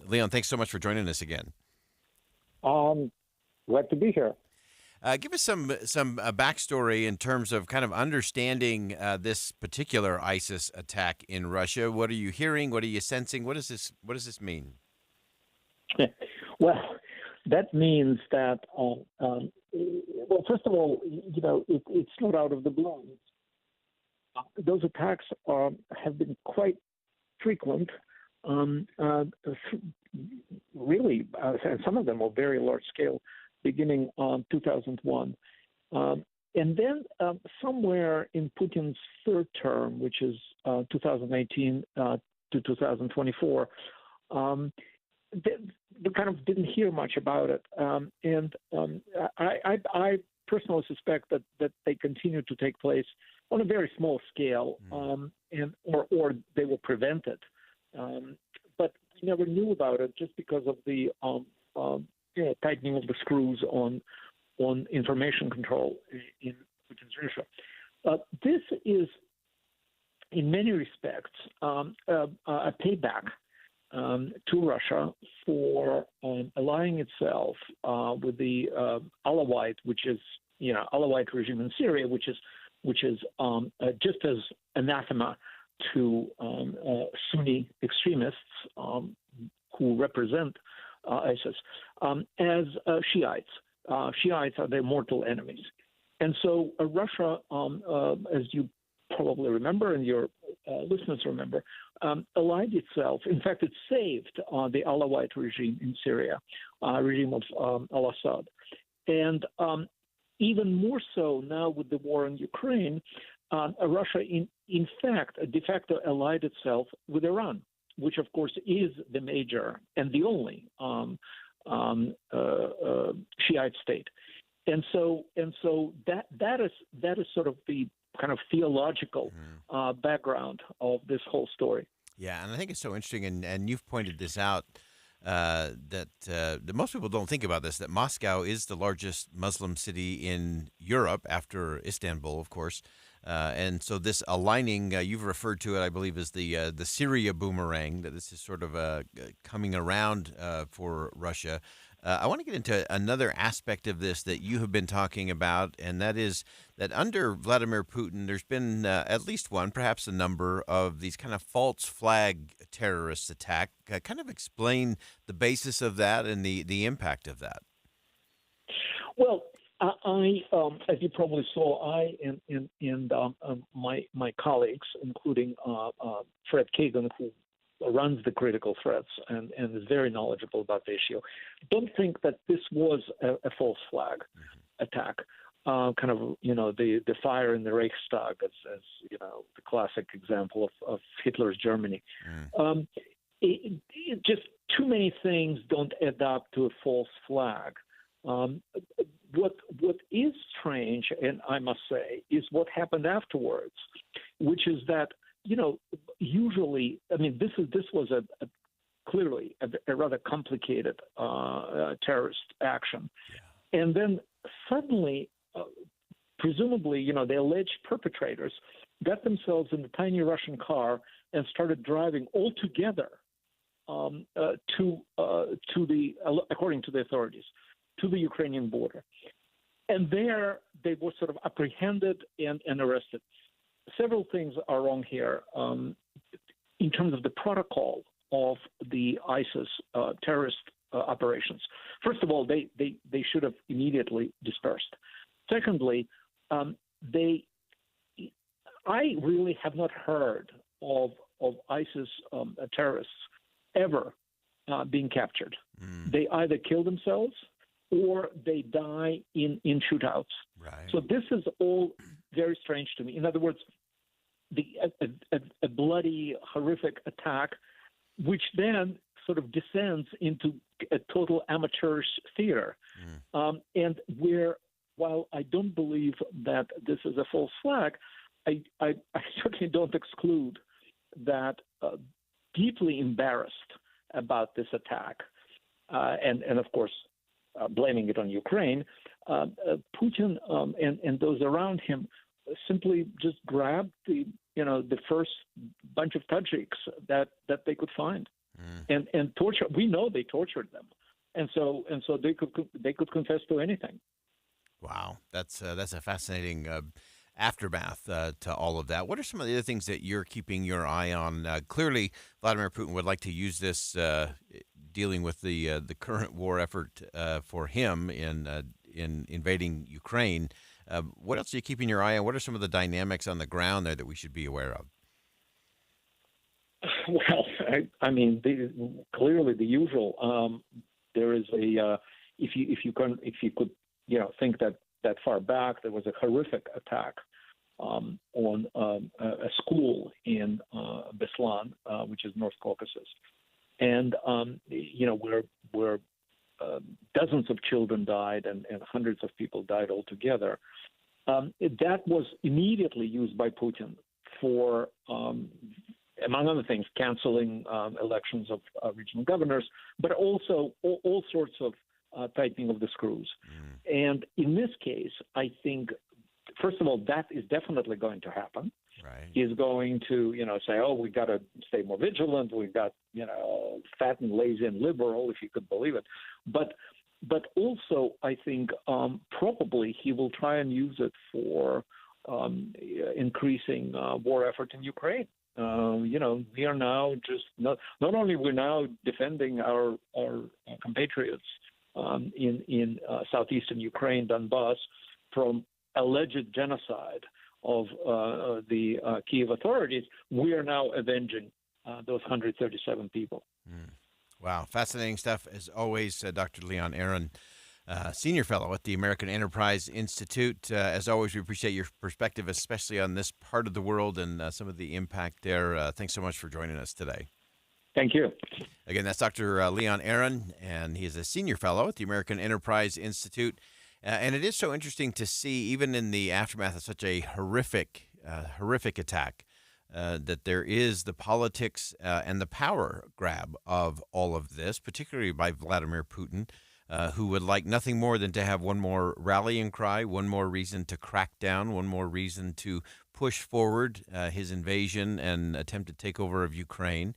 Leon, thanks so much for joining us again. Glad to be here. Give us some backstory in terms of kind of understanding this particular ISIS attack in Russia. What are you hearing? What are you sensing? What does this mean? Well, that means that first of all, it's not out of the blue. Those attacks have been quite frequent. Really, and some of them are very large scale, beginning on 2001. And then somewhere in Putin's third term, which is 2018 to 2024, we kind of didn't hear much about it. I personally suspect that they continue to take place on a very small scale, or they were prevented. But we never knew about it just because of the tightening of the screws on information control in Putin's Russia. This is, in many respects, a payback to Russia for allying itself with the Alawite, which is Alawite regime in Syria, which is just as anathema to Sunni extremists who represent ISIS, as Shiites. Shiites are their mortal enemies. And so Russia, as you probably remember and your listeners remember, allied itself. In fact, it saved the Alawite regime in Syria, regime of al-Assad. And even more so now with the war in Ukraine, Russia, in fact, de facto allied itself with Iran, which of course is the major and the only Shiite state, and so that is sort of the kind of theological background of this whole story. Yeah, and I think it's so interesting, and you've pointed this out that most people don't think about this. That Moscow is the largest Muslim city in Europe after Istanbul, of course. And so this aligning, you've referred to it, I believe, as the Syria boomerang, that this is sort of coming around for Russia. I want to get into another aspect of this that you have been talking about, and that is that under Vladimir Putin, there's been at least one, perhaps a number of these kind of false flag terrorist attack. Kind of explain the basis of that and the impact of that. Well, I, as you probably saw, I and my colleagues, including Fred Kagan, who runs the critical threats and is very knowledgeable about the issue, don't think that this was a false flag attack. kind of, the fire in the Reichstag as the classic example of Hitler's Germany. Just too many things don't add up to a false flag. What is strange, and I must say, is what happened afterwards, which is that usually, this was clearly a rather complicated terrorist action, and then suddenly, presumably, the alleged perpetrators got themselves in a tiny Russian car and started driving all together to the, according to the authorities, to the Ukrainian border. And there they were sort of apprehended and arrested. Several things are wrong here in terms of the protocol of the ISIS terrorist operations. First of all, they should have immediately dispersed. Secondly, I really have not heard of ISIS terrorists ever being captured. They either kill themselves or they die in shootouts. Right. So this is all very strange to me. In other words, a bloody, horrific attack, which then sort of descends into a total amateurish theater. And while I don't believe that this is a false flag, I certainly don't exclude that deeply embarrassed about this attack, and of course blaming it on Ukraine, Putin and those around him simply just grabbed the first bunch of Tajiks that they could find, and torture. We know they tortured them, and so they could confess to anything. Wow, that's a fascinating aftermath to all of that. What are some of the other things that you're keeping your eye on? Clearly, Vladimir Putin would like to use this dealing with the current war effort for him in invading Ukraine. What else are you keeping your eye on? What are some of the dynamics on the ground there that we should be aware of? Well, clearly the usual. There is if you could think that far back, there was a horrific attack on a school in Beslan, which is North Caucasus, and where dozens of children died and hundreds of people died altogether. That was immediately used by Putin for, among other things, canceling elections of regional governors, but also all sorts of tightening of the screws. And in this case, I think, first of all, that is definitely going to happen. Right. He's going to, say, oh, we got to stay more vigilant. We got, fat and lazy and liberal, if you could believe it. But also, I think probably he will try and use it for increasing war effort in Ukraine. We are now just not only we're now defending our compatriots in southeastern Ukraine, Donbass, from alleged genocide of the Kiev authorities, we are now avenging those 137 people. Wow, fascinating stuff as always, Dr. Leon Aaron, Senior Fellow at the American Enterprise Institute. As always, we appreciate your perspective, especially on this part of the world and some of the impact there. Thanks so much for joining us today. Thank you. Again, that's Dr. Leon Aaron, and he is a Senior Fellow at the American Enterprise Institute. And it is so interesting to see, even in the aftermath of such a horrific attack, that there is the politics and the power grab of all of this, particularly by Vladimir Putin, who would like nothing more than to have one more rallying cry, one more reason to crack down, one more reason to push forward his invasion and attempted takeover of Ukraine.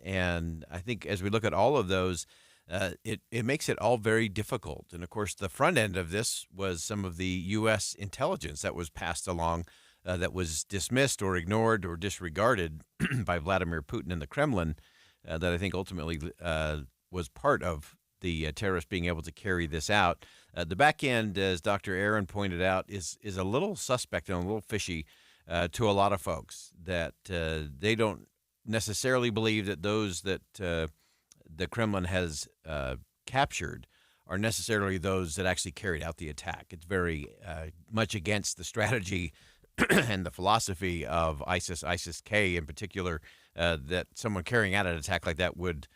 And I think as we look at all of those, it makes it all very difficult. And, of course, the front end of this was some of the U.S. intelligence that was passed along that was dismissed or ignored or disregarded by Vladimir Putin and the Kremlin that I think ultimately was part of the terrorists being able to carry this out. The back end, as Dr. Aaron pointed out, is a little suspect and a little fishy to a lot of folks, that they don't necessarily believe that those that the Kremlin has captured are necessarily those that actually carried out the attack. It's very much against the strategy and the philosophy of ISIS-K in particular, that someone carrying out an attack like that would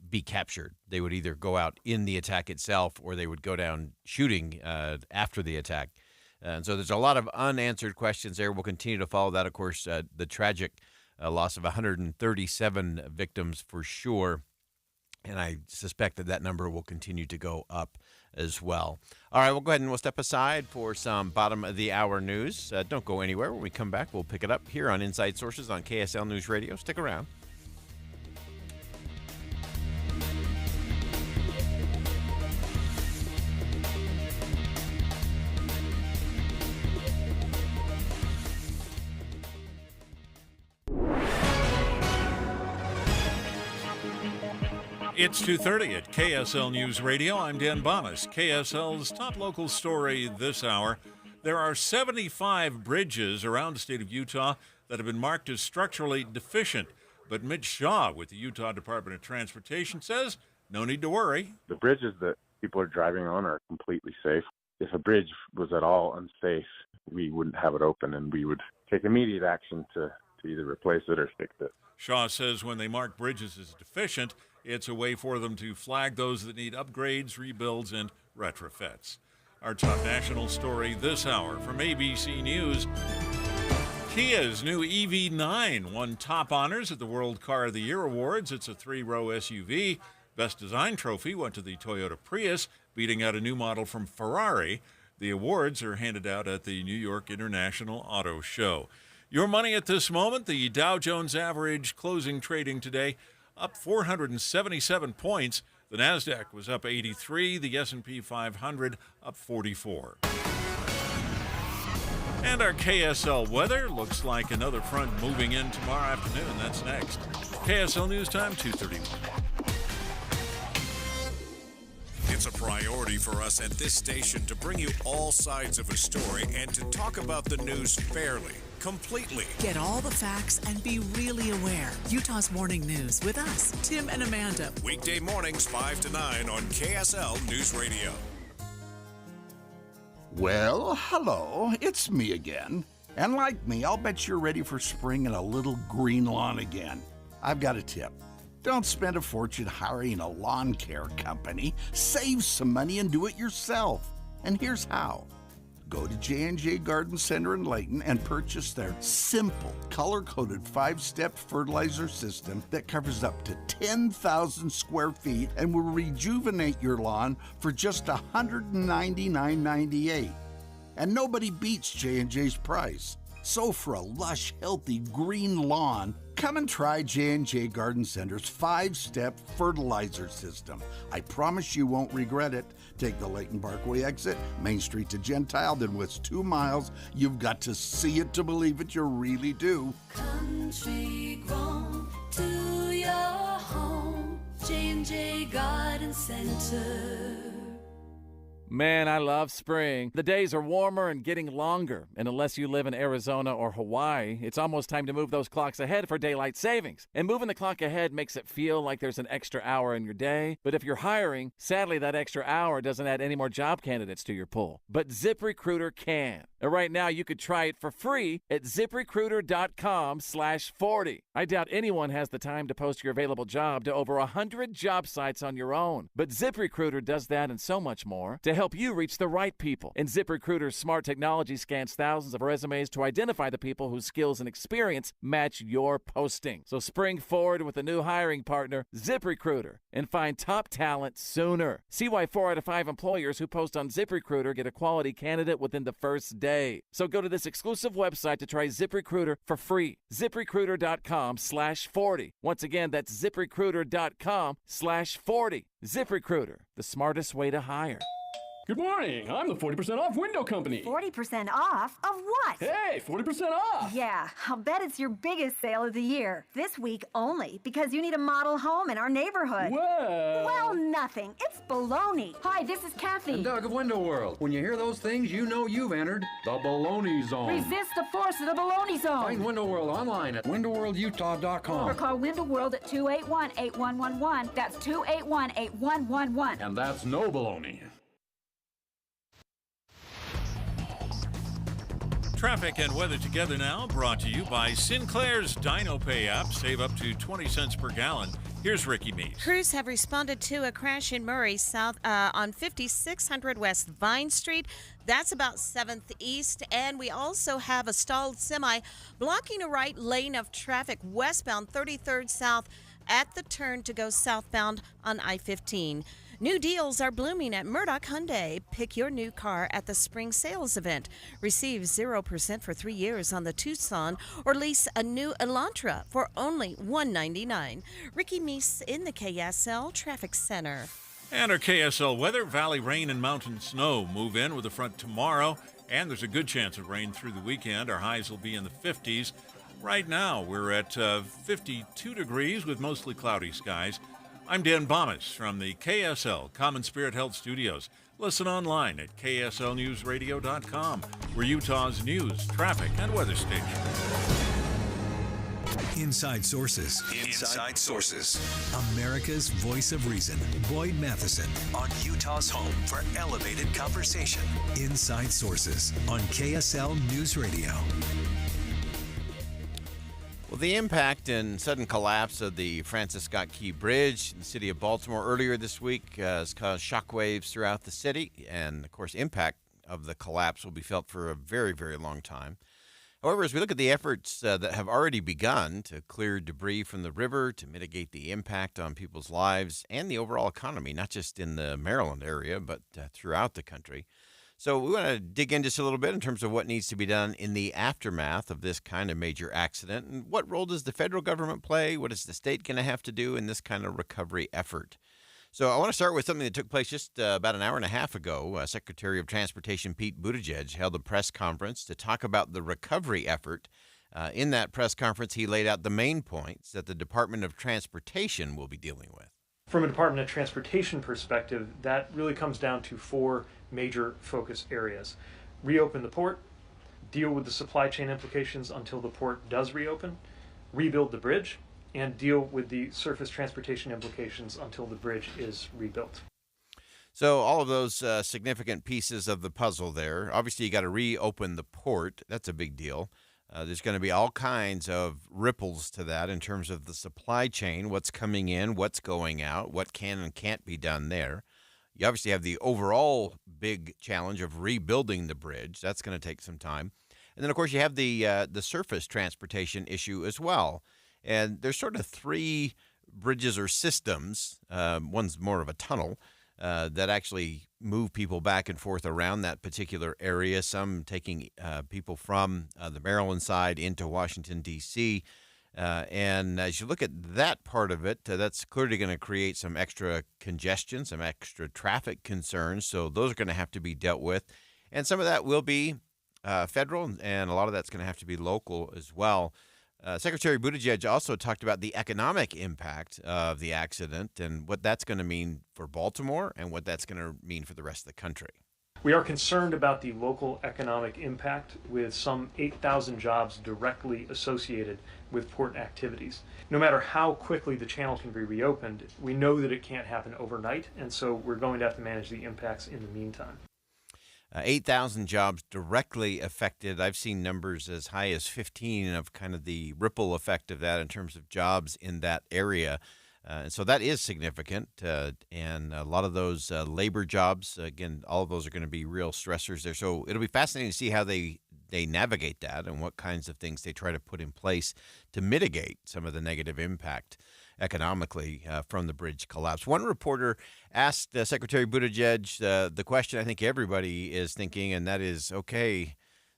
be captured. They would either go out in the attack itself or they would go down shooting after the attack. And so there's a lot of unanswered questions there. We'll continue to follow that. Of course, the tragic loss of 137 victims for sure. And I suspect that that number will continue to go up as well. All right, we'll go ahead and we'll step aside for some bottom of the hour news. Don't go anywhere. When we come back, we'll pick it up here on Inside Sources on KSL News Radio. Stick around. It's 2:30 at KSL News Radio. I'm Dan Bomas. KSL's top local story this hour. There are 75 bridges around the state of Utah that have been marked as structurally deficient. But Mitch Shaw with the Utah Department of Transportation says no need to worry. The bridges that people are driving on are completely safe. If a bridge was at all unsafe, we wouldn't have it open, and we would take immediate action to either replace it or fix it. Shaw says when they mark bridges as deficient, it's a way for them to flag those that need upgrades, rebuilds, and retrofits. Our top national story this hour from ABC News. Kia's new EV9 won top honors at the World Car of the Year Awards. It's a 3-row SUV. Best Design trophy went to the Toyota Prius, beating out a new model from Ferrari. The awards are handed out at the New York International Auto Show. Your money at this moment, the Dow Jones average closing trading today up 477 points. The NASDAQ was up 83, the S&P 500 up 44. And our KSL weather looks like another front moving in tomorrow afternoon. That's next. KSL News Time, 2:31. It's a priority for us at this station to bring you all sides of a story and to talk about the news fairly, completely. Get all the facts and be really aware. Utah's Morning News with us, Tim and Amanda. Weekday mornings 5 to 9 on KSL News Radio. Well, hello, it's me again. And like me, I'll bet you're ready for spring and a little green lawn again. I've got a tip. Don't spend a fortune hiring a lawn care company. Save some money and do it yourself. And here's how. Go to J&J Garden Center in Layton and purchase their simple, color-coded 5-step fertilizer system that covers up to 10,000 square feet and will rejuvenate your lawn for just $199.98. And nobody beats J&J's price. So for a lush, healthy green lawn, come and try J&J Garden Center's 5-step fertilizer system. I promise you won't regret it. Take the Layton Parkway exit, Main Street to Gentile, then what's 2 miles. You've got to see it to believe it. You really do. Country grown to your home, J&J Garden Center. Man, I love spring. The days are warmer and getting longer. And unless you live in Arizona or Hawaii, it's almost time to move those clocks ahead for daylight savings. And moving the clock ahead makes it feel like there's an extra hour in your day. But if you're hiring, sadly, that extra hour doesn't add any more job candidates to your pool. But ZipRecruiter can. And right now, you could try it for free at ZipRecruiter.com/40. I doubt anyone has the time to post your available job to over 100 job sites on your own. But ZipRecruiter does that and so much more to help you reach the right people. And ZipRecruiter's smart technology scans thousands of resumes to identify the people whose skills and experience match your posting. So spring forward with a new hiring partner, ZipRecruiter, and find top talent sooner. See why 4 out of 5 employers who post on ZipRecruiter get a quality candidate within the first day. So go to this exclusive website to try ZipRecruiter for free. ZipRecruiter.com/40. Once again, that's ZipRecruiter.com/40. ZipRecruiter, the smartest way to hire. Good morning. I'm the 40% off window company. 40% off? Of what? Hey, 40% off! Yeah, I'll bet it's your biggest sale of the year. This week only, because you need a model home in our neighborhood. Well, nothing. It's baloney. Hi, this is Kathy. And Doug of Window World. When you hear those things, you know you've entered the baloney zone. Resist the force of the baloney zone. Find Window World online at windowworldutah.com. Or call Window World at 281-8111. That's 281-8111. And that's no baloney. Traffic and weather together now, brought to you by Sinclair's Dino Pay app. Save up to 20 cents per gallon. Here's Ricky Meese. Crews have responded to a crash in Murray South on 5600 West Vine Street. That's about 7th East. And we also have a stalled semi blocking a right lane of traffic westbound 33rd South at the turn to go southbound on I-15. New deals are blooming at Murdoch Hyundai. Pick your new car at the spring sales event. Receive 0% for 3 years on the Tucson or lease a new Elantra for only $199. Ricky Meese in the KSL Traffic Center. And our KSL weather, valley rain and mountain snow move in with a front tomorrow, and there's a good chance of rain through the weekend. Our highs will be in the 50s. Right now, we're at 52 degrees with mostly cloudy skies. I'm Dan Bomas from the KSL Common Spirit Health Studios. Listen online at kslnewsradio.com. We're Utah's news, traffic, and weather station. Inside Sources. Inside Sources. America's voice of reason. Boyd Matheson on Utah's home for elevated conversation. Inside Sources on KSL News Radio. Well, the impact and sudden collapse of the Francis Scott Key Bridge in the city of Baltimore earlier this week has caused shockwaves throughout the city. And, of course, impact of the collapse will be felt for a very, very long time. However, as we look at the efforts that have already begun to clear debris from the river, to mitigate the impact on people's lives and the overall economy, not just in the Maryland area, but throughout the country. So we want to dig in just a little bit in terms of what needs to be done in the aftermath of this kind of major accident. And what role does the federal government play? What is the state going to have to do in this kind of recovery effort? So I want to start with something that took place just about an hour and a half ago. Secretary of Transportation Pete Buttigieg held a press conference to talk about the recovery effort. In that press conference, he laid out the main points that the Department of Transportation will be dealing with. From a Department of Transportation perspective, that really comes down to four major focus areas. Reopen the port, deal with the supply chain implications until the port does reopen, rebuild the bridge, and deal with the surface transportation implications until the bridge is rebuilt. So all of those significant pieces of the puzzle there. Obviously, you got to reopen the port. That's a big deal. There's going to be all kinds of ripples to that in terms of the supply chain, what's coming in, what's going out, what can and can't be done there. You obviously have the overall big challenge of rebuilding the bridge. That's going to take some time. And then, of course, you have the surface transportation issue as well. And there's sort of three bridges or systems. One's more of a tunnel that actually move people back and forth around that particular area, some taking people from the Maryland side into Washington, D.C., and as you look at that part of it, that's clearly going to create some extra congestion, some extra traffic concerns. So those are going to have to be dealt with. And some of that will be federal, and a lot of that's going to have to be local as well. Secretary Buttigieg also talked about the economic impact of the accident and what that's going to mean for Baltimore and what that's going to mean for the rest of the country. We are concerned about the local economic impact with some 8,000 jobs directly associated with port activities. No matter how quickly the channel can be reopened, we know that it can't happen overnight, and so we're going to have to manage the impacts in the meantime. 8,000 jobs directly affected. I've seen numbers as high as 15 of kind of the ripple effect of that in terms of jobs in that area. And so that is significant. And a lot of those labor jobs, again, all of those are going to be real stressors there. So it'll be fascinating to see how they navigate that and what kinds of things they try to put in place to mitigate some of the negative impact economically from the bridge collapse. One reporter asked Secretary Buttigieg the question I think everybody is thinking, and that is, okay,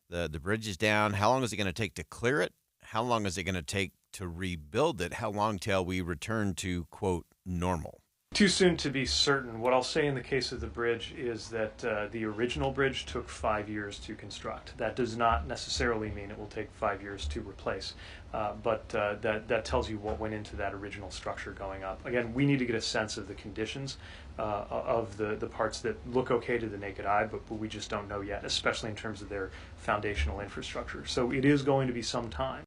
the bridge is down. How long is it going to take to clear it? How long is it going to take to rebuild it? How long till we return to, quote, normal? Too soon to be certain. What I'll say in the case of the bridge is that the original bridge took 5 years to construct. That does not necessarily mean it will take 5 years to replace, but that tells you what went into that original structure going up. Again, we need to get a sense of the conditions of the parts that look okay to the naked eye, but we just don't know yet, especially in terms of their foundational infrastructure. So it is going to be some time.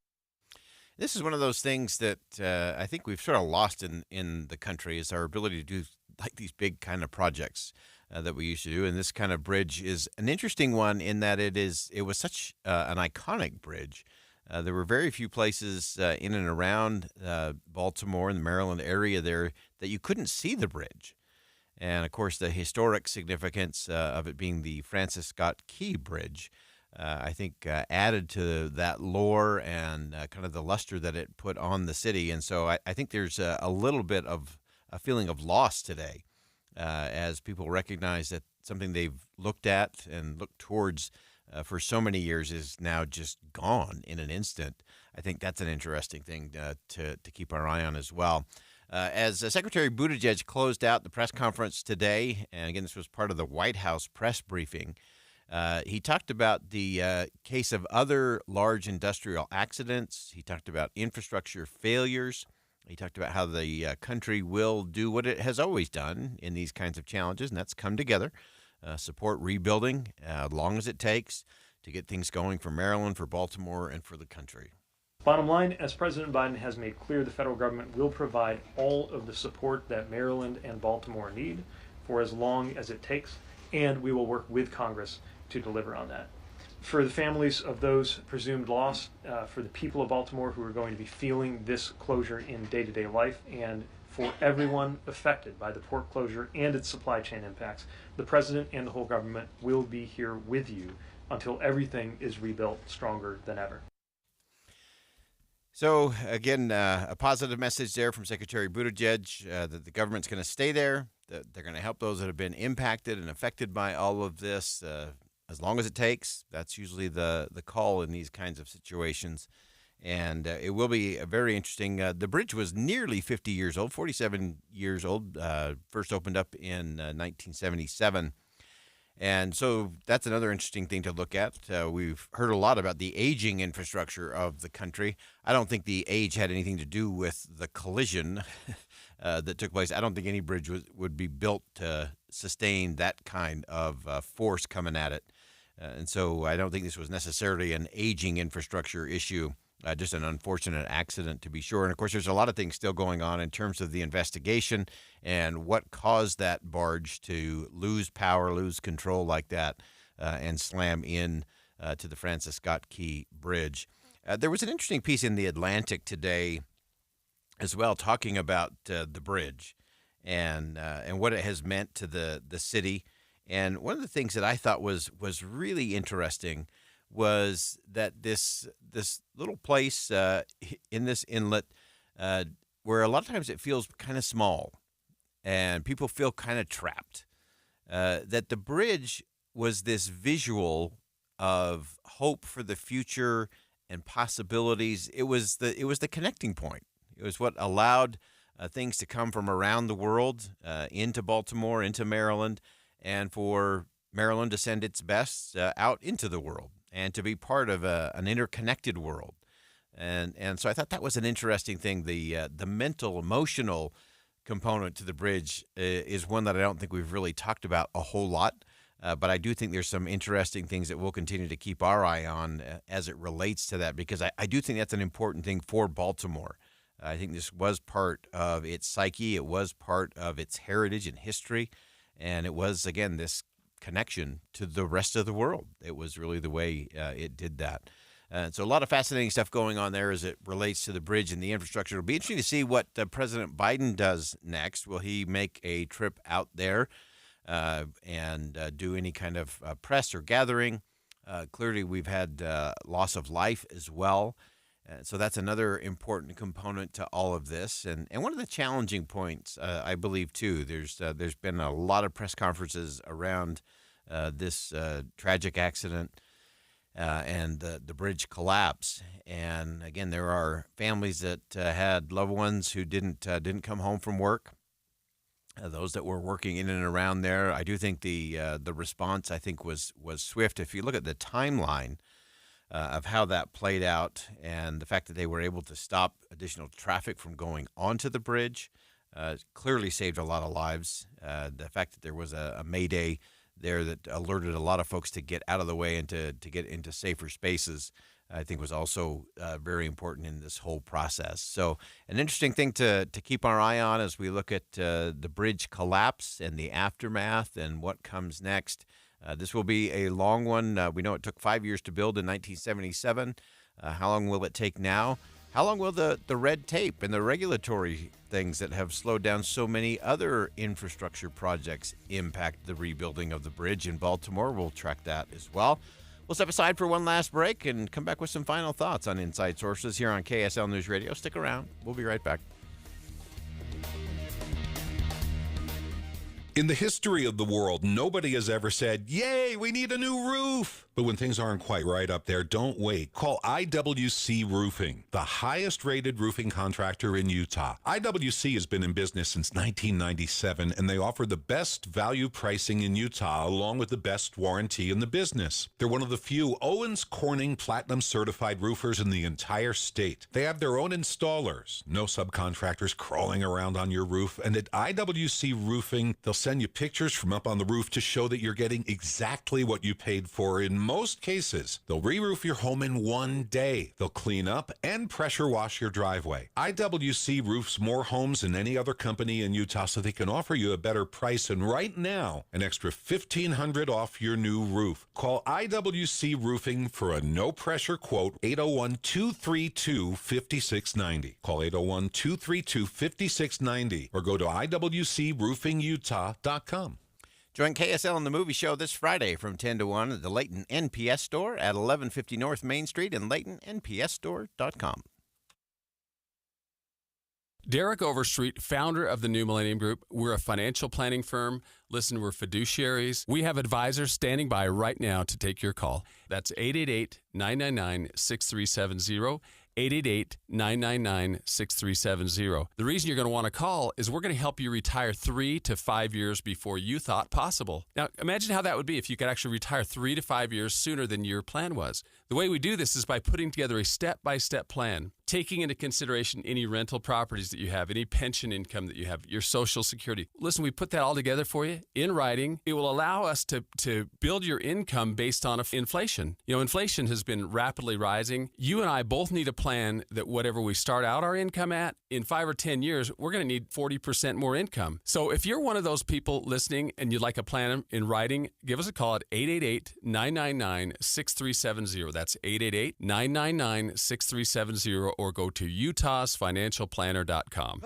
This is one of those things that I think we've sort of lost in the country, is our ability to do like these big kind of projects that we used to do. And this kind of bridge is an interesting one in that it was such an iconic bridge. There were very few places in and around Baltimore and the Maryland area there that you couldn't see the bridge. And, of course, the historic significance of it being the Francis Scott Key Bridge, I think added to that lore and kind of the luster that it put on the city. And so I think there's a little bit of a feeling of loss today as people recognize that something they've looked at and looked towards for so many years is now just gone in an instant. I think that's an interesting thing to keep our eye on as well. As Secretary Buttigieg closed out the press conference today, and again, this was part of the White House press briefing, he talked about the case of other large industrial accidents. He talked about infrastructure failures. He talked about how the country will do what it has always done in these kinds of challenges, and that's come together, support rebuilding as long as it takes to get things going for Maryland, for Baltimore, and for the country. Bottom line, as President Biden has made clear, the federal government will provide all of the support that Maryland and Baltimore need for as long as it takes, and we will work with Congress to deliver on that. For the families of those presumed lost, for the people of Baltimore who are going to be feeling this closure in day-to-day life, and for everyone affected by the port closure and its supply chain impacts, the President and the whole government will be here with you until everything is rebuilt stronger than ever. So, again, a positive message there from Secretary Buttigieg that the government's going to stay there, that they're going to help those that have been impacted and affected by all of this as long as it takes. That's usually the call in these kinds of situations. And it will be very interesting. The bridge was nearly 50 years old, 47 years old, first opened up in 1977. And so that's another interesting thing to look at. We've heard a lot about the aging infrastructure of the country. I don't think the age had anything to do with the collision that took place. I don't think any bridge would be built to sustain that kind of force coming at it. And so I don't think this was necessarily an aging infrastructure issue. Just an unfortunate accident, to be sure. And, of course, there's a lot of things still going on in terms of the investigation and what caused that barge to lose power, lose control like that, and slam in to the Francis Scott Key Bridge. There was an interesting piece in The Atlantic today as well talking about the bridge and what it has meant to the city. And one of the things that I thought was really interesting was that this little place in this inlet where a lot of times it feels kind of small and people feel kind of trapped, that the bridge was this visual of hope for the future and possibilities. It was the connecting point. It was what allowed things to come from around the world into Baltimore, into Maryland, and for Maryland to send its best out into the world and to be part of an interconnected world. And so I thought that was an interesting thing. The mental, emotional component to the bridge is one that I don't think we've really talked about a whole lot. But I do think there's some interesting things that we'll continue to keep our eye on as it relates to that, because I do think that's an important thing for Baltimore. I think this was part of its psyche. It was part of its heritage and history. And it was, again, this connection to the rest of the world. It was really the way it did that. So a lot of fascinating stuff going on there as it relates to the bridge and the infrastructure. It'll be interesting to see what President Biden does next. Will he make a trip out there and do any kind of press or gathering? Clearly, we've had loss of life as well. So that's another important component to all of this. And one of the challenging points, I believe, too, there's been a lot of press conferences around this tragic accident and the bridge collapse. And, again, there are families that had loved ones who didn't come home from work. those that were working in and around there. I do think the response, I think, was swift. If you look at the timeline of how that played out and the fact that they were able to stop additional traffic from going onto the bridge, clearly saved a lot of lives. The fact that there was a Mayday there that alerted a lot of folks to get out of the way and to get into safer spaces, I think was also very important in this whole process. So an interesting thing to keep our eye on as we look at the bridge collapse and the aftermath and what comes next. This will be a long one. We know it took 5 years to build in 1977. How long will it take now? How long will the red tape and the regulatory things that have slowed down so many other infrastructure projects impact the rebuilding of the bridge in Baltimore? We'll track that as well. We'll step aside for one last break and come back with some final thoughts on Inside Sources here on KSL News Radio. Stick around. We'll be right back. In the history of the world, nobody has ever said, "Yay, we need a new roof." But when things aren't quite right up there, don't wait. Call IWC Roofing, the highest-rated roofing contractor in Utah. IWC has been in business since 1997, and they offer the best value pricing in Utah, along with the best warranty in the business. They're one of the few Owens Corning Platinum-certified roofers in the entire state. They have their own installers, no subcontractors crawling around on your roof, and at IWC Roofing, they'll send you pictures from up on the roof to show that you're getting exactly what you paid for. In most cases, they'll re-roof your home in one day. They'll clean up and pressure wash your driveway. IWC roofs more homes than any other company in Utah, so they can offer you a better price, and right now, an extra $1,500 off your new roof. Call IWC Roofing for a no-pressure quote, 801-232-5690. Call 801-232-5690 or go to IWCRoofingUtah.com. Join KSL in the movie show this Friday from 10 to 1 at the Layton NPS store at 1150 North Main Street and LaytonNPSstore.com. Derek Overstreet, founder of the New Millennium Group. We're a financial planning firm. Listen, we're fiduciaries. We have advisors standing by right now to take your call. That's 888-999-6370. 888-999-6370. The reason you're going to want to call is we're going to help you retire 3 to 5 years before you thought possible. Now, imagine how that would be if you could actually retire 3 to 5 years sooner than your plan was. The way we do this is by putting together a step-by-step plan, taking into consideration any rental properties that you have, any pension income that you have, your Social Security. Listen, we put that all together for you in writing. It will allow us to build your income based on inflation. You know, inflation has been rapidly rising. You and I both need a plan that whatever we start out our income at, in 5 or 10 years, we're going to need 40% more income. So if you're one of those people listening and you'd like a plan in writing, give us a call at 888-999-6370. That's 888-999-6370, or go to utahsfinancialplanner.com.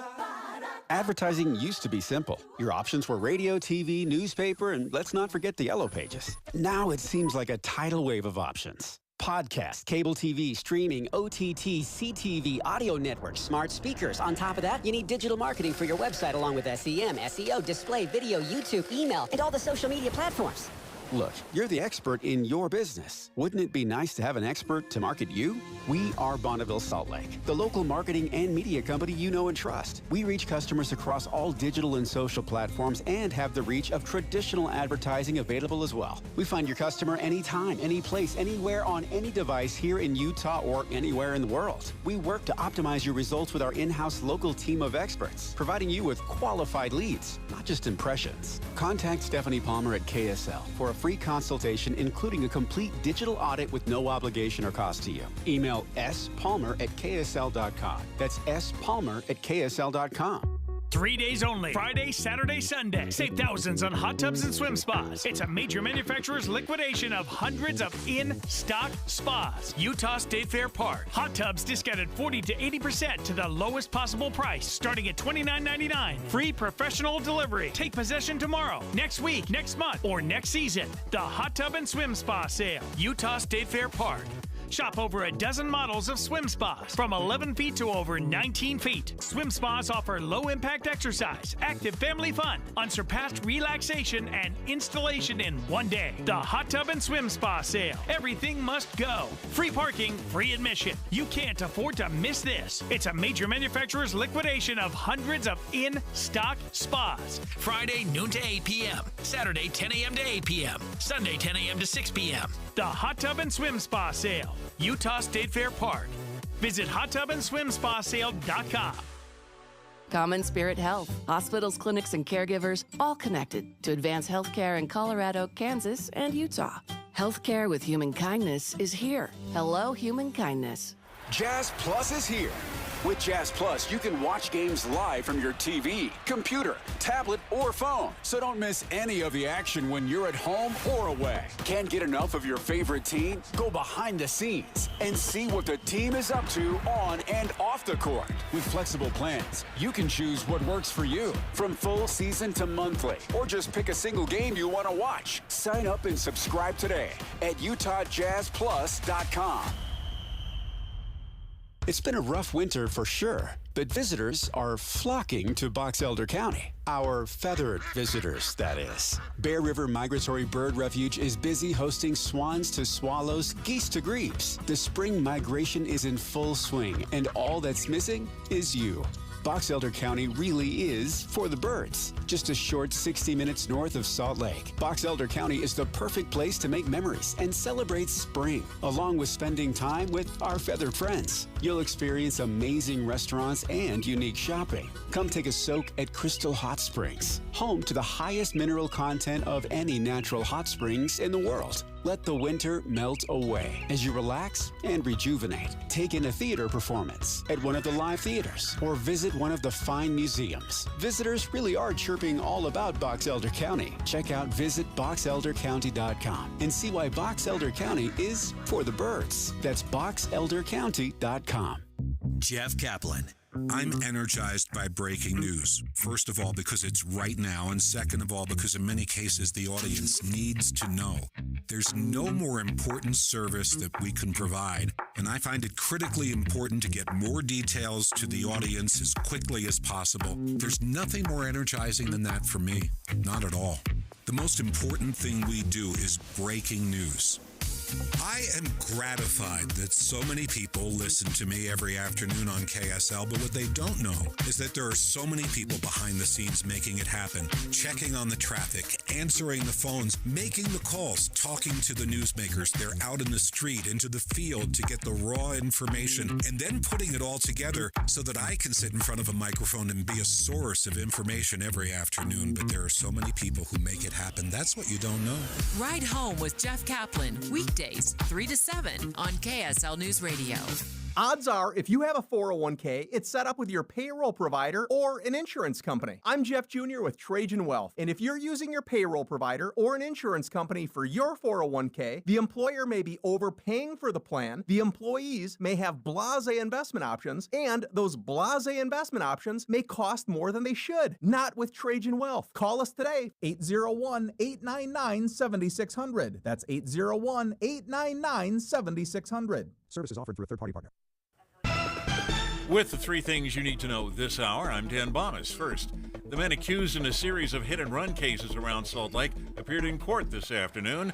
Advertising used to be simple. Your options were radio, TV, newspaper, and let's not forget the yellow pages. Now it seems like a tidal wave of options. Podcast, cable TV, streaming, OTT, CTV, audio networks, smart speakers. On top of that, you need digital marketing for your website along with SEM, SEO, display, video, YouTube, email, and all the social media platforms. Look, you're the expert in your business. Wouldn't it be nice to have an expert to market you? We are Bonneville Salt Lake, the local marketing and media company you know and trust. We reach customers across all digital and social platforms and have the reach of traditional advertising available as well. We find your customer anytime, any place, anywhere on any device here in Utah or anywhere in the world. We work to optimize your results with our in-house local team of experts, providing you with qualified leads, not just impressions. Contact Stephanie Palmer at KSL for a free consultation, including a complete digital audit with no obligation or cost to you. Email spalmer@ksl.com. That's spalmer@ksl.com. 3 days only. Friday, Saturday, Sunday. Save thousands on hot tubs and swim spas. It's a major manufacturer's liquidation of hundreds of in-stock spas. Utah State Fair Park. Hot tubs discounted 40 to 80% to the lowest possible price, starting at $29.99. Free professional delivery. Take possession tomorrow, next week, next month, or next season. The Hot Tub and Swim Spa Sale. Utah State Fair Park. Shop over a dozen models of swim spas from 11 feet to over 19 feet. Swim spas offer low-impact exercise, active family fun, unsurpassed relaxation, and installation in one day. The Hot Tub and Swim Spa Sale. Everything must go. Free parking, free admission. You can't afford to miss this. It's a major manufacturer's liquidation of hundreds of in-stock spas. Friday, noon to 8 p.m. Saturday, 10 a.m. to 8 p.m. Sunday, 10 a.m. to 6 p.m. The Hot Tub and Swim Spa Sale. Utah State Fair Park. Visit hottubandSwimSpaSale.com. Common Spirit Health. Hospitals, clinics, and caregivers all connected to advance healthcare in Colorado, Kansas, and Utah. Healthcare with human kindness is here. Hello, human kindness. Jazz Plus is here. With Jazz Plus, you can watch games live from your TV, computer, tablet, or phone. So don't miss any of the action when you're at home or away. Can't get enough of your favorite team? Go behind the scenes and see what the team is up to on and off the court. With flexible plans, you can choose what works for you, from full season to monthly, or just pick a single game you want to watch. Sign up and subscribe today at UtahJazzPlus.com. It's been a rough winter for sure, but visitors are flocking to Box Elder County. Our feathered visitors, that is. Bear River Migratory Bird Refuge is busy hosting swans to swallows, geese to grebes. The spring migration is in full swing, and all that's missing is you. Box Elder County really is for the birds. Just a short 60 minutes north of Salt Lake, Box Elder County is the perfect place to make memories and celebrate spring, along with spending time with our feathered friends. You'll experience amazing restaurants and unique shopping. Come take a soak at Crystal Hot Springs, home to the highest mineral content of any natural hot springs in the world. Let the winter melt away as you relax and rejuvenate. Take in a theater performance at one of the live theaters or visit one of the fine museums. Visitors really are chirping all about Box Elder County. Check out visitboxeldercounty.com and see why Box Elder County is for the birds. That's boxeldercounty.com. Jeff Kaplan. I'm energized by breaking news. First of all, because it's right now, and second of all, because in many cases the audience needs to know. There's no more important service that we can provide, and I find it critically important to get more details to the audience as quickly as possible. There's nothing more energizing than that for me. Not at all. The most important thing we do is breaking news. I am gratified that so many people listen to me every afternoon on KSL, but what they don't know is that there are so many people behind the scenes making it happen, checking on the traffic, answering the phones, making the calls, talking to the newsmakers. They're out in the street, into the field to get the raw information, and then putting it all together so that I can sit in front of a microphone and be a source of information every afternoon. But there are so many people who make it happen. That's what you don't know. Ride Home with Jeff Kaplan, weekdays 3 to 7 on KSL News Radio. Odds are, if you have a 401k, it's set up with your payroll provider or an insurance company. I'm Jeff Jr. with Trajan Wealth, and if you're using your payroll provider or an insurance company for your 401k, the employer may be overpaying for the plan, the employees may have blasé investment options, and those blasé investment options may cost more than they should. Not with Trajan Wealth. Call us today, 801-899-7600. That's 801-899-7600. Services offered through a third-party partner. With the three things you need to know this hour, I'm Dan Bomas. First, the men accused in a series of hit-and-run cases around Salt Lake appeared in court this afternoon.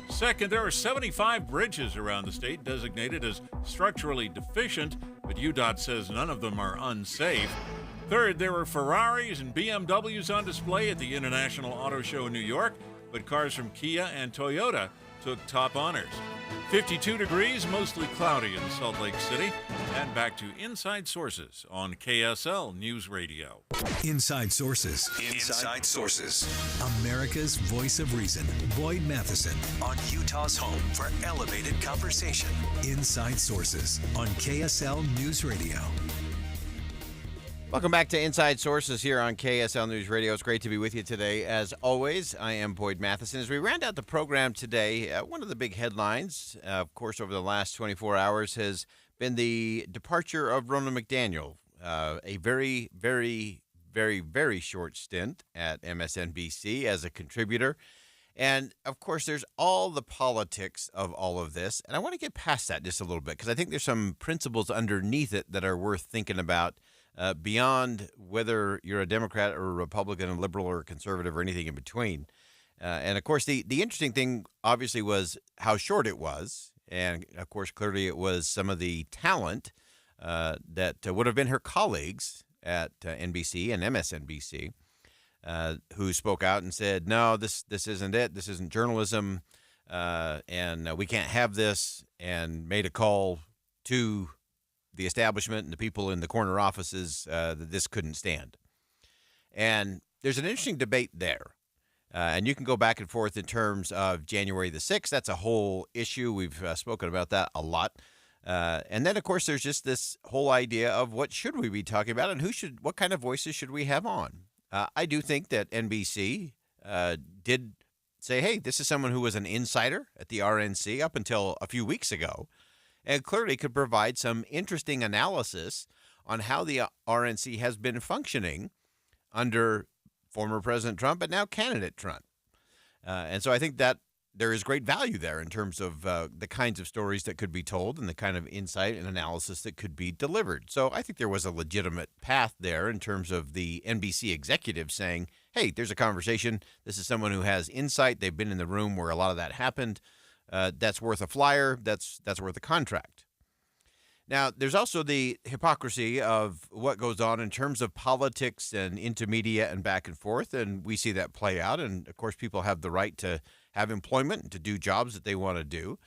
Second, there are 75 bridges around the state designated as structurally deficient, but UDOT says none of them are unsafe. Third, there were Ferraris and BMWs on display at the International Auto Show in New York, but cars from Kia and Toyota took top honors. 52 degrees, mostly cloudy in Salt Lake City. And back to Inside Sources on KSL News Radio. Inside Sources. Inside Sources. America's voice of reason. Boyd Matheson. On Utah's home for elevated conversation. Inside Sources on KSL News Radio. Welcome back to Inside Sources here on KSL News Radio. It's great to be with you today. As always, I am Boyd Matheson. As we round out the program today, one of the big headlines, of course, over the last 24 hours has been the departure of Ronna McDaniel, a very, very, very, very short stint at MSNBC as a contributor. And, of course, there's all the politics of all of this. And I want to get past that just a little bit because I think there's some principles underneath it that are worth thinking about beyond whether you're a Democrat or a Republican, a liberal or a conservative or anything in between. And, of course, the interesting thing, obviously, was how short it was. And, of course, clearly it was some of the talent that would have been her colleagues at NBC and MSNBC who spoke out and said, no, this isn't it. This isn't journalism, and we can't have this, and made a call to the establishment and the people in the corner offices that this couldn't stand. And there's an interesting debate there. And you can go back and forth in terms of January the 6th. That's a whole issue. We've spoken about that a lot. And then, of course, there's just this whole idea of what should we be talking about and what kind of voices should we have on? I do think that NBC did say, hey, this is someone who was an insider at the RNC up until a few weeks ago and clearly could provide some interesting analysis on how the RNC has been functioning under former President Trump, but now candidate Trump. And so I think that there is great value there in terms of the kinds of stories that could be told and the kind of insight and analysis that could be delivered. So I think there was a legitimate path there in terms of the NBC executive saying, hey, there's a conversation. This is someone who has insight. They've been in the room where a lot of that happened. That's worth a flyer. That's worth a contract. Now, there's also the hypocrisy of what goes on in terms of politics and into media and back and forth, and we see that play out. And, of course, people have the right to have employment and to do jobs that they want to do.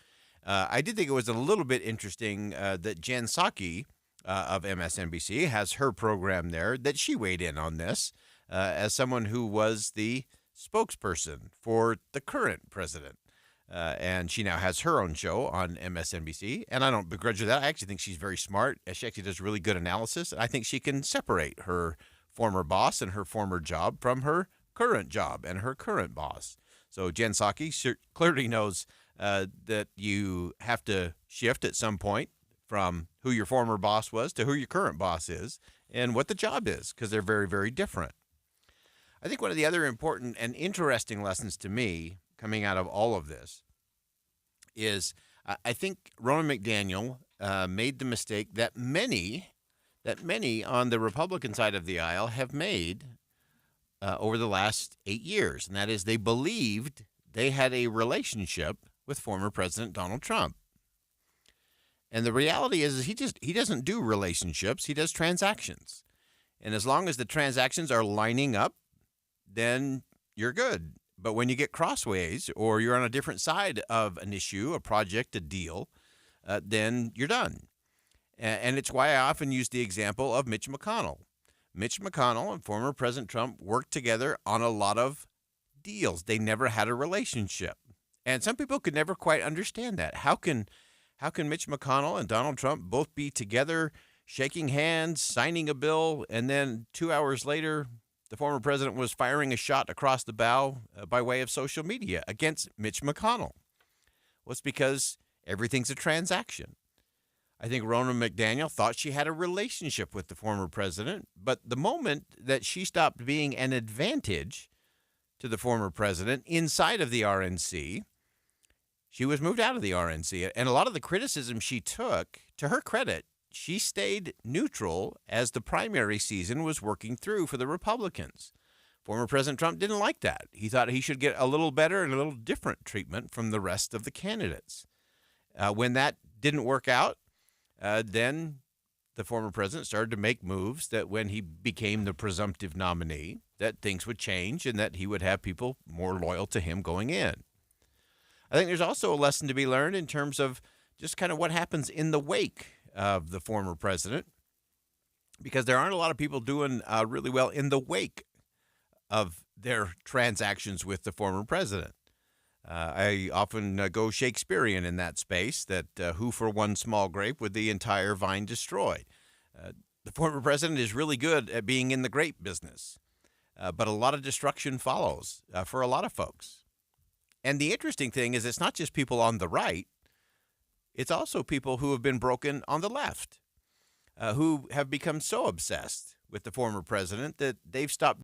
I did think it was a little bit interesting that Jen Psaki of MSNBC has her program there, that she weighed in on this as someone who was the spokesperson for the current president. And she now has her own show on MSNBC, and I don't begrudge her that. I actually think she's very smart. She actually does really good analysis. I think she can separate her former boss and her former job from her current job and her current boss. So Jen Psaki clearly knows that you have to shift at some point from who your former boss was to who your current boss is and what the job is, because they're very, very different. I think one of the other important and interesting lessons to me coming out of all of this is I think Ronna McDaniel made the mistake that many on the Republican side of the aisle have made over the last 8 years, and that is they believed they had a relationship with former President Donald Trump. And the reality is he doesn't do relationships, he does transactions. And as long as the transactions are lining up, then you're good. But when you get crossways or you're on a different side of an issue, a project, a deal, then you're done. And it's why I often use the example of Mitch McConnell. Mitch McConnell and former President Trump worked together on a lot of deals. They never had a relationship. And some people could never quite understand that. How can Mitch McConnell and Donald Trump both be together, shaking hands, signing a bill, and then 2 hours later, the former president was firing a shot across the bow by way of social media against Mitch McConnell? Well, it's because everything's a transaction. I think Ronna McDaniel thought she had a relationship with the former president, but the moment that she stopped being an advantage to the former president inside of the RNC, she was moved out of the RNC. And a lot of the criticism she took, to her credit, she stayed neutral as the primary season was working through for the Republicans. Former President Trump didn't like that. He thought he should get a little better and a little different treatment from the rest of the candidates. When that didn't work out, then the former president started to make moves that when he became the presumptive nominee, that things would change and that he would have people more loyal to him going in. I think there's also a lesson to be learned in terms of just kind of what happens in the wake of the former president, because there aren't a lot of people doing really well in the wake of their transactions with the former president. I often go Shakespearean in that space, that who for one small grape would the entire vine destroy. The former president is really good at being in the grape business, but a lot of destruction follows for a lot of folks. And the interesting thing is it's not just people on the right. It's also people who have been broken on the left, who have become so obsessed with the former president that they've stopped